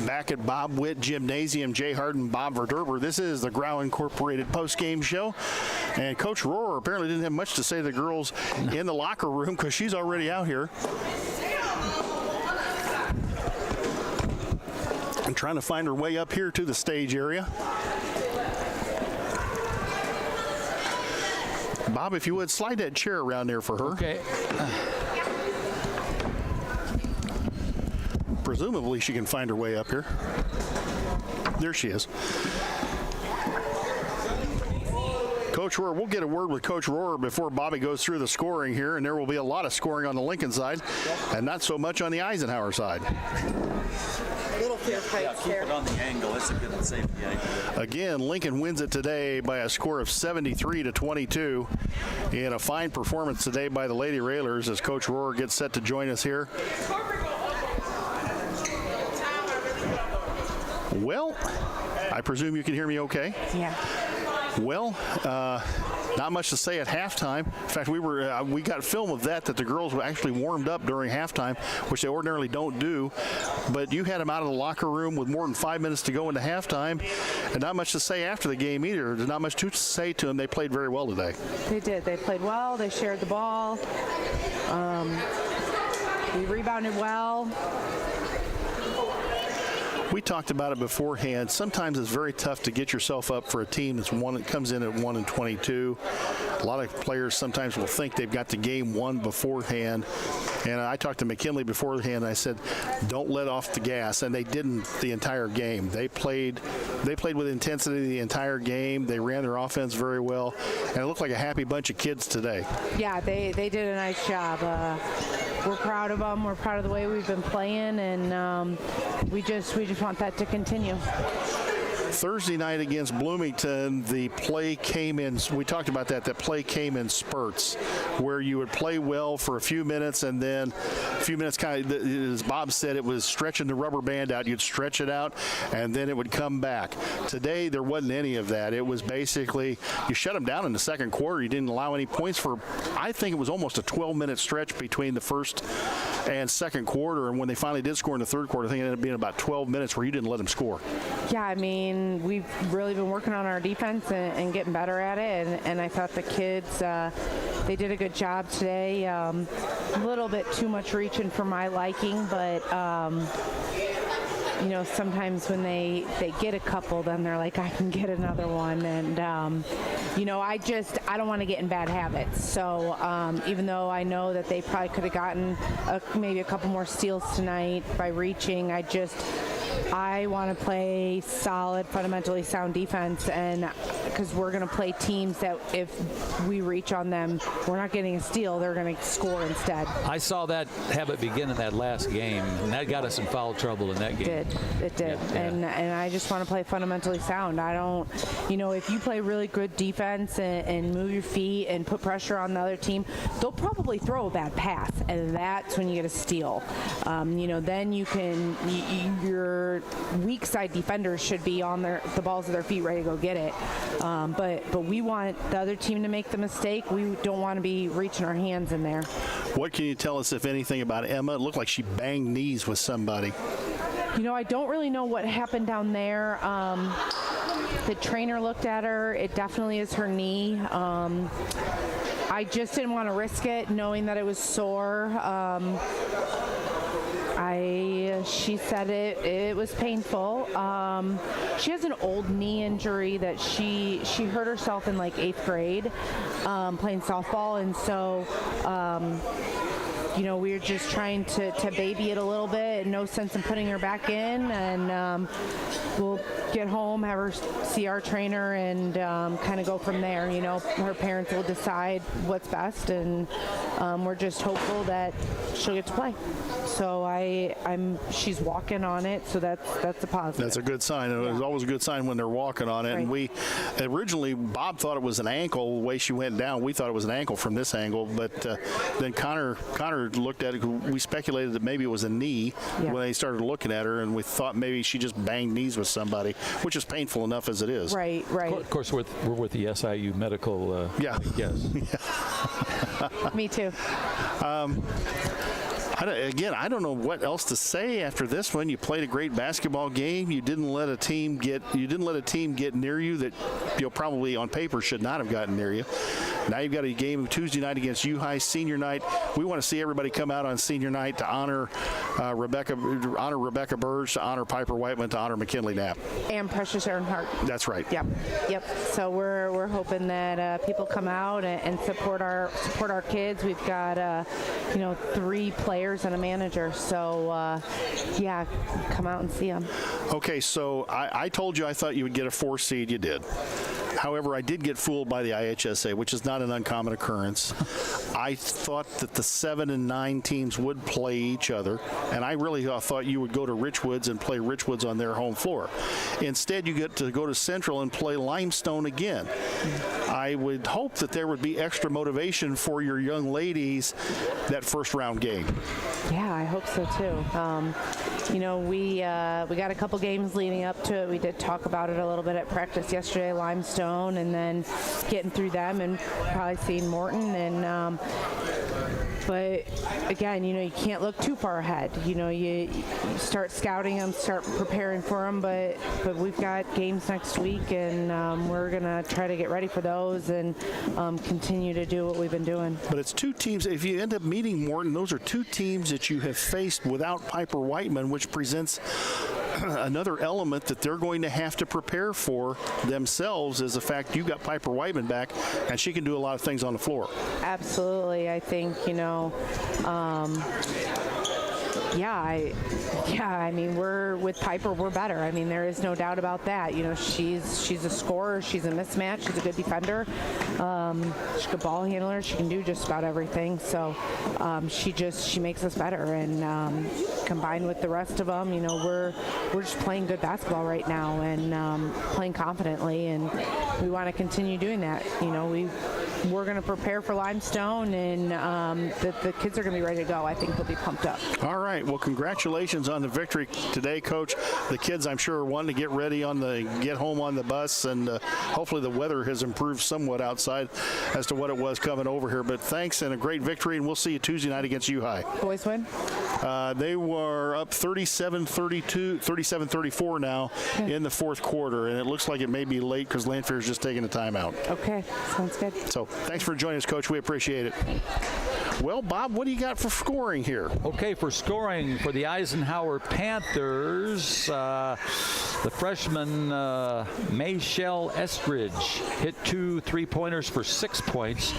Back at Bob Witt Gymnasium, Jay Harden, Bob Verderber. This is the Growl Incorporated post-game show. And Coach Rohrer apparently didn't have much to say to the girls in the locker room because she's already out here. And trying to find her way up here to the stage area. Bob, if you would, slide that chair around there for her. Okay. Presumably she can find her way up here. There she is. Coach Rohrer, we'll get a word with Coach Rohrer before Bobby goes through the scoring here, and there will be a lot of scoring on the Lincoln side and not so much on the Eisenhower side. Little fair fight keep it on the angle. That's a good safety idea. Again, Lincoln wins it today by a score of 73-22 in a fine performance today by the Lady Railers as Coach Rohrer gets set to join us here. Well, I presume you can hear me okay? Yeah. Well, not much to say at halftime. In fact, we got film of that the girls were actually warmed up during halftime, which they ordinarily don't do. But you had them out of the locker room with more than 5 minutes to go into halftime, and not much to say after the game either. There's not much to say to them. They played very well today. They did. They played well. They shared the ball. We rebounded well. We talked about it beforehand. Sometimes it's very tough to get yourself up for a team that comes in at 1-22. A lot of players sometimes will think they've got the game won beforehand. And I talked to McKinley beforehand, and I said, don't let off the gas. And they didn't the entire game. They played with intensity the entire game. They ran their offense very well. And it looked like a happy bunch of kids today. Yeah, they did a nice job. We're proud of them. We're proud of the way we've been playing, and we just want that to continue. Thursday night against Bloomington, the play came in, we talked about that play came in spurts, where you would play well for a few minutes, and then a few minutes kind of, as Bob said, it was stretching the rubber band out. You'd stretch it out, and then it would come back. Today, there wasn't any of that. It was basically, you shut them down in the second quarter. You didn't allow any points for, I think it was almost a 12-minute stretch between the first and second quarter, and when they finally did score in the third quarter, I think it ended up being about 12 minutes where you didn't let them score. Yeah, I mean, we've really been working on our defense and getting better at it, and I thought the kids, they did a good job today. A little bit too much reaching for my liking, but you know, sometimes when they get a couple, then they're like, I can get another one. And, you know, I don't want to get in bad habits. So even though I know that they probably could have gotten maybe a couple more steals tonight by reaching, I want to play solid, fundamentally sound defense, and because we're going to play teams that if we reach on them, we're not getting a steal, they're going to score instead. I saw that habit begin in that last game, and that got us in foul trouble in that game. It did. Yeah. And I just want to play fundamentally sound. I don't, you know, if you play really good defense and move your feet and put pressure on the other team, they'll probably throw a bad pass, and that's when you get a steal. You know, then you can, your weak side defenders should be on the balls of their feet ready to go get it. But we want the other team to make the mistake. We don't want to be reaching our hands in there. What can you tell us, if anything, about Emma? It looked like she banged knees with somebody. You know, I don't really know what happened down there. The trainer looked at her. It definitely is her knee. I just didn't want to risk it, knowing that it was sore. She said it was painful. She has an old knee injury that she hurt herself in like 8th grade playing softball, and so you know, we're just trying to baby it a little bit. No sense in putting her back in, and we'll get home, have her see our trainer, and kind of go from there. You know, her parents will decide what's best, and we're just hopeful that she'll get to play. So she's walking on it, so that's a positive. That's a good sign. Yeah. It's always a good sign when they're walking on it. Right. And we originally, Bob thought it was an ankle the way she went down. We thought it was an ankle from this angle, but then Connor looked at it. We speculated that maybe it was a knee when they started looking at her, and we thought maybe she just banged knees with somebody, which is painful enough as it is. Right. Of course, we're with the SIU medical. Yeah. Yes. Me too. I don't know what else to say after this one. You played a great basketball game. You didn't let a team get near you that probably on paper should not have gotten near you. Now you've got a game Tuesday night against U-High, senior night. We want to see everybody come out on senior night to honor Rebecca Burge, to honor Piper Whiteman, to honor McKinley Knapp. And Precious Earnhardt. That's right. Yep. So we're hoping that people come out and support our kids. We've got 3 players and a manager. So come out and see them. Okay, so I told you I thought you would get a 4 seed. You did. However, I did get fooled by the IHSA, which is not an uncommon occurrence. I thought that the 7 and 9 teams would play each other, and I really thought you would go to Richwoods and play Richwoods on their home floor. Instead, you get to go to Central and play Limestone again. I would hope that there would be extra motivation for your young ladies that first round game. Yeah, I hope so too. We got a couple games leading up to it. We did talk about it a little bit at practice yesterday, Limestone, and then getting through them and probably seeing Morton. And but again, you can't look too far ahead. You start scouting them, start preparing for them. But we've got games next week, and we're gonna try to get ready for those and continue to do what we've been doing. But it's 2 teams. If you end up meeting Morton, those are 2 teams that you have faced without Piper Whiteman, which presents another element that they're going to have to prepare for themselves, is the fact you got Piper Whiteman back, and she can do a lot of things on the floor. Absolutely. I think, I mean, we're with Piper, we're better. I mean, there is no doubt about that. You know, she's a scorer, she's a mismatch, she's a good defender, she's a good ball handler, she can do just about everything. So she makes us better, and combined with the rest of them, you know, we're just playing good basketball right now and playing confidently, and we want to continue doing that. You know, we're going to prepare for Limestone, and the kids are going to be ready to go. I think they'll be pumped up. All right. Well, congratulations on the victory today, Coach. The kids, I'm sure, are wanting to get ready get home on the bus, and hopefully the weather has improved somewhat outside as to what it was coming over here. But thanks, and a great victory, and we'll see you Tuesday night against U-High. Boys win? They were up 37-34 now in the fourth quarter, and it looks like it may be late because Lanphier is just taking a timeout. Okay, sounds good. So thanks for joining us, Coach. We appreciate it. Well, Bob, what do you got for scoring here? Okay, for scoring for the Eisenhower Panthers, the freshman Mayshell Estridge hit 2 3-pointers for 6 points.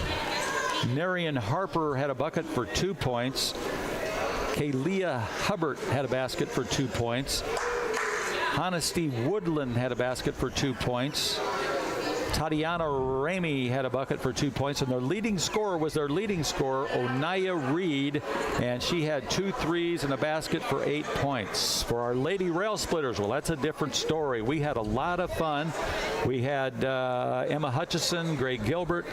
Narian Harper had a bucket for 2 points. Kalia Hubbard had a basket for 2 points. Honesty Woodland had a basket for 2 points. Tatiana Ramey had a bucket for 2 points, and their leading scorer, Onaya Reed, and she had 2 threes and a basket for 8 points. For our Lady Rail Splitters, well, that's a different story. We had a lot of fun. We had Emma Hutchison, Greg Gilbert,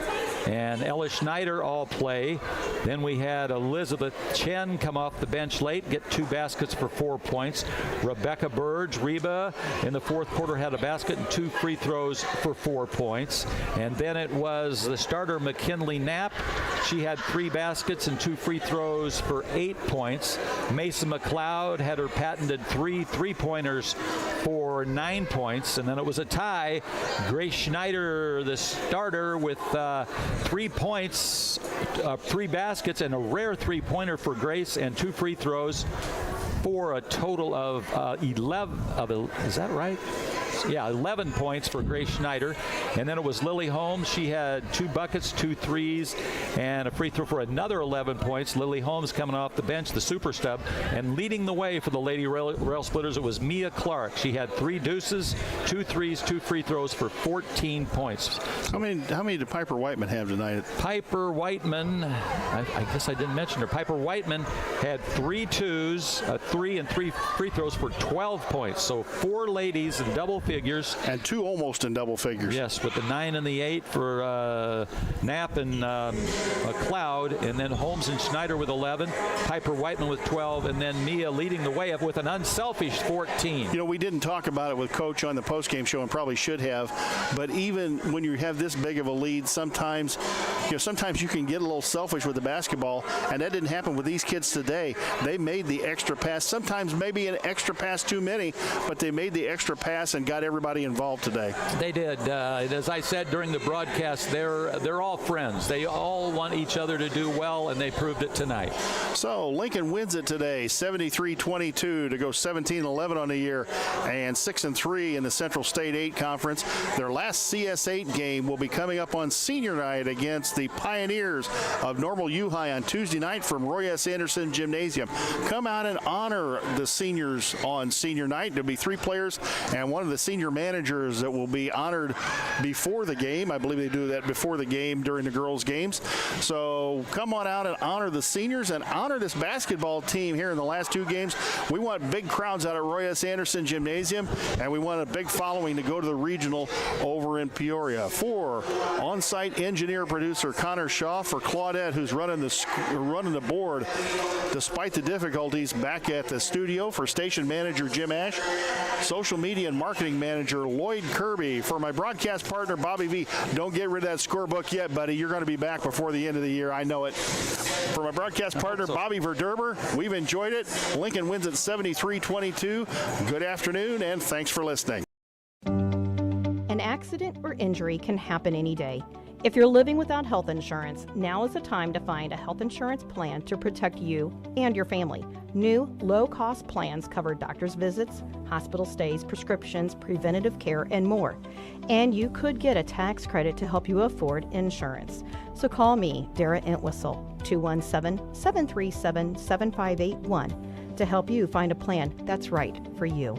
and Ella Schneider all play. Then we had Elizabeth Chen come off the bench late, get 2 baskets for 4 points. Rebecca Burge, Reba, in the fourth quarter had a basket and 2 free throws for 4 points. And then it was the starter McKinley Knapp. She had 3 baskets and 2 free throws for 8 points. Mason McLeod had her patented 3 3-pointers for 9 points. And then it was a tie. Grace Schneider, the starter, with 3 points, 3 baskets, and a rare 3-pointer for Grace, and 2 free throws for a total of 11. Is that right? Yeah, 11 points for Grace Schneider. And then it was Lily Holmes. She had 2 buckets, 2 threes, and a free throw for another 11 points. Lily Holmes coming off the bench, the super stub, and leading the way for the Lady Rail Splitters, it was Mia Clark. She had 3 deuces, 2 threes, 2 free throws for 14 points. How many did Piper Whiteman have tonight? Piper Whiteman, I guess I didn't mention her. Piper Whiteman had 3 twos, a 3 and 3 free throws for 12 points. So 4 ladies in double figures. And 2 almost in double figures. Yes, with the 9 and the 8 for Knapp and McLeod, and then Holmes and Schneider with 11, Piper Whiteman with 12, and then Mia leading the way up with an unselfish 14. You know, we didn't talk about it with Coach on the postgame show, and probably should have, but even when you have this big of a lead, sometimes you can get a little selfish with the basketball, and that didn't happen with these kids today. They made the extra pass, sometimes maybe an extra pass too many, but they made the extra pass and got everybody involved today. They did. As I said during the broadcast, they're all friends. They all want each other to do well, and they proved it tonight. So Lincoln wins it today, 73-22 to go 17-11 on the year, and 6-3 in the Central State 8 Conference. Their last CS8 game will be coming up on senior night against the Pioneers of Normal U-High on Tuesday night from Roy S. Anderson Gymnasium. Come out and honor the seniors on senior night. There'll be 3 players and one of the senior managers that will be honored before the game. I believe they do that before the game during the girls' games. So come on out and honor the seniors and honor this basketball team here in the last 2 games. We want big crowds out at Roy S. Anderson Gymnasium, and we want a big following to go to the regional over in Peoria. For on-site engineer producer Connor Shaw, for Claudette, who's running the board despite the difficulties back at the studio, for station manager Jim Ash, social media and marketing manager Lloyd Kirby, for my broadcast partner Bobby V. Don't get rid of that scorebook yet, buddy. You're going to be back before the end of the year. I know it. For my broadcast partner Bobby Verderber, we've enjoyed it. Lincoln wins at 73-22. Good afternoon, and thanks for listening. An accident or injury can happen any day. If you're living without health insurance, now is the time to find a health insurance plan to protect you and your family. New, low-cost plans cover doctor's visits, hospital stays, prescriptions, preventative care, and more. And you could get a tax credit to help you afford insurance. So call me, Dara Entwistle, 217-737-7581. to help you find a plan that's right for you.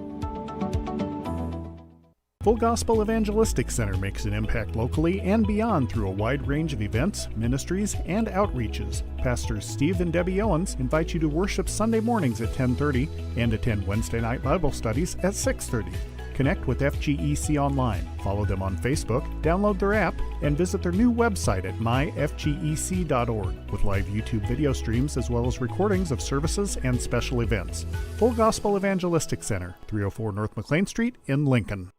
Full Gospel Evangelistic Center makes an impact locally and beyond through a wide range of events, ministries, and outreaches. Pastors Steve and Debbie Owens invite you to worship Sunday mornings at 10:30 and attend Wednesday night Bible studies at 6:30. Connect with FGEC online, follow them on Facebook, download their app, and visit their new website at myfgec.org with live YouTube video streams as well as recordings of services and special events. Full Gospel Evangelistic Center, 304 North McLean Street in Lincoln.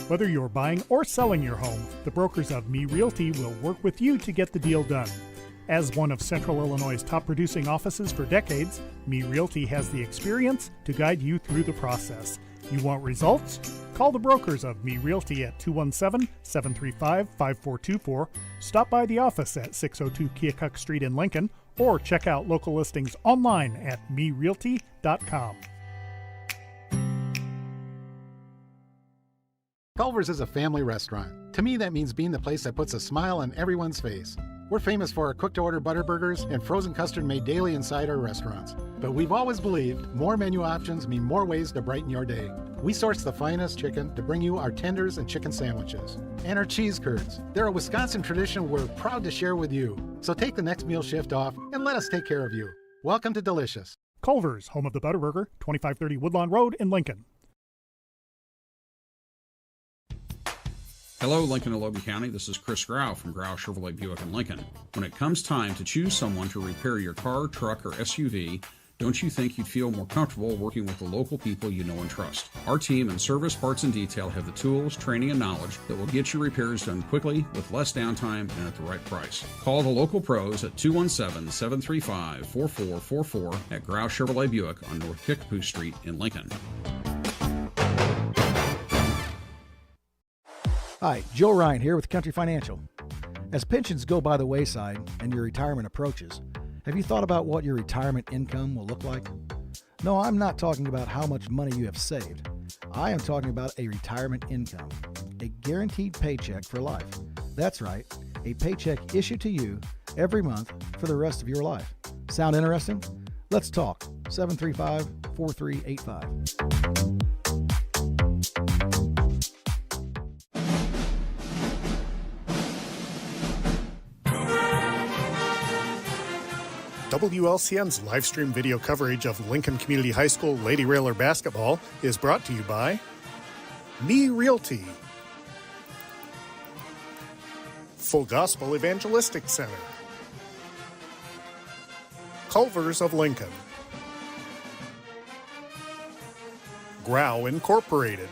Whether you're buying or selling your home, the brokers of Me Realty will work with you to get the deal done. As one of Central Illinois' top producing offices for decades, Me Realty has the experience to guide you through the process. You want results? Call the brokers of Me Realty at 217-735-5424, stop by the office at 602 Keokuk Street in Lincoln, or check out local listings online at merealty.com. Culver's is a family restaurant. To me, that means being the place that puts a smile on everyone's face. We're famous for our cooked-to-order butter burgers and frozen custard made daily inside our restaurants. But we've always believed more menu options mean more ways to brighten your day. We source the finest chicken to bring you our tenders and chicken sandwiches. And our cheese curds. They're a Wisconsin tradition we're proud to share with you. So take the next meal shift off and let us take care of you. Welcome to Delicious. Culver's, home of the Butterburger, 2530 Woodlawn Road in Lincoln. Hello, Lincoln and Logan County. This is Chris Grau from Grau Chevrolet Buick in Lincoln. When it comes time to choose someone to repair your car, truck, or SUV, don't you think you'd feel more comfortable working with the local people you know and trust? Our team in Service, Parts, and Detail have the tools, training, and knowledge that will get your repairs done quickly with less downtime and at the right price. Call the local pros at 217-735-4444 at Grau Chevrolet Buick on North Kickapoo Street in Lincoln. Hi, Joe Ryan here with Country Financial. As pensions go by the wayside and your retirement approaches, have you thought about what your retirement income will look like? No, I'm not talking about how much money you have saved. I am talking about a retirement income, a guaranteed paycheck for life. That's right, a paycheck issued to you every month for the rest of your life. Sound interesting? Let's talk. 735-4385. WLCN's live stream video coverage of Lincoln Community High School Lady Railer basketball is brought to you by Me Realty, Full Gospel Evangelistic Center, Culver's of Lincoln, Grau Incorporated,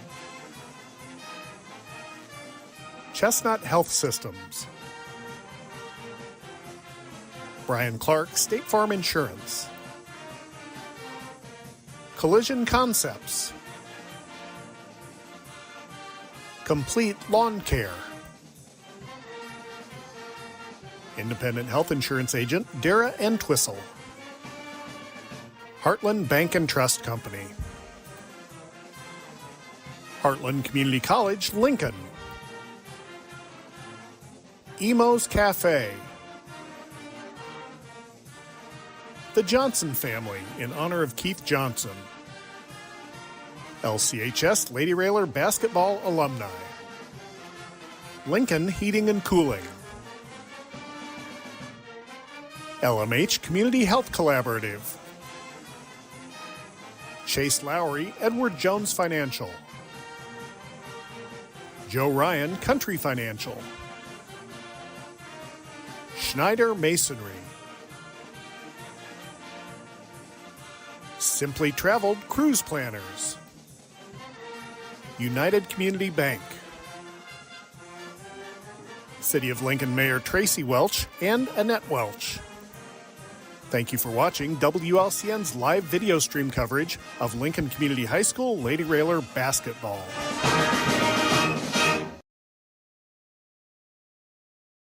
Chestnut Health Systems, Brian Clark State Farm Insurance, Collision Concepts, Complete Lawn Care, Independent Health Insurance Agent Dara Entwistle, Heartland Bank and Trust Company, Heartland Community College, Lincoln, Emo's Cafe, The Johnson Family in honor of Keith Johnson, LCHS Lady Railer Basketball Alumni, Lincoln Heating and Cooling, LMH Community Health Collaborative, Chase Lowry Edward Jones Financial, Joe Ryan Country Financial, Schneider Masonry, Simply Traveled Cruise Planners, United Community Bank, City of Lincoln Mayor Tracy Welch and Annette Welch. Thank you for watching WLCN's live video stream coverage of Lincoln Community High School Lady Railer basketball.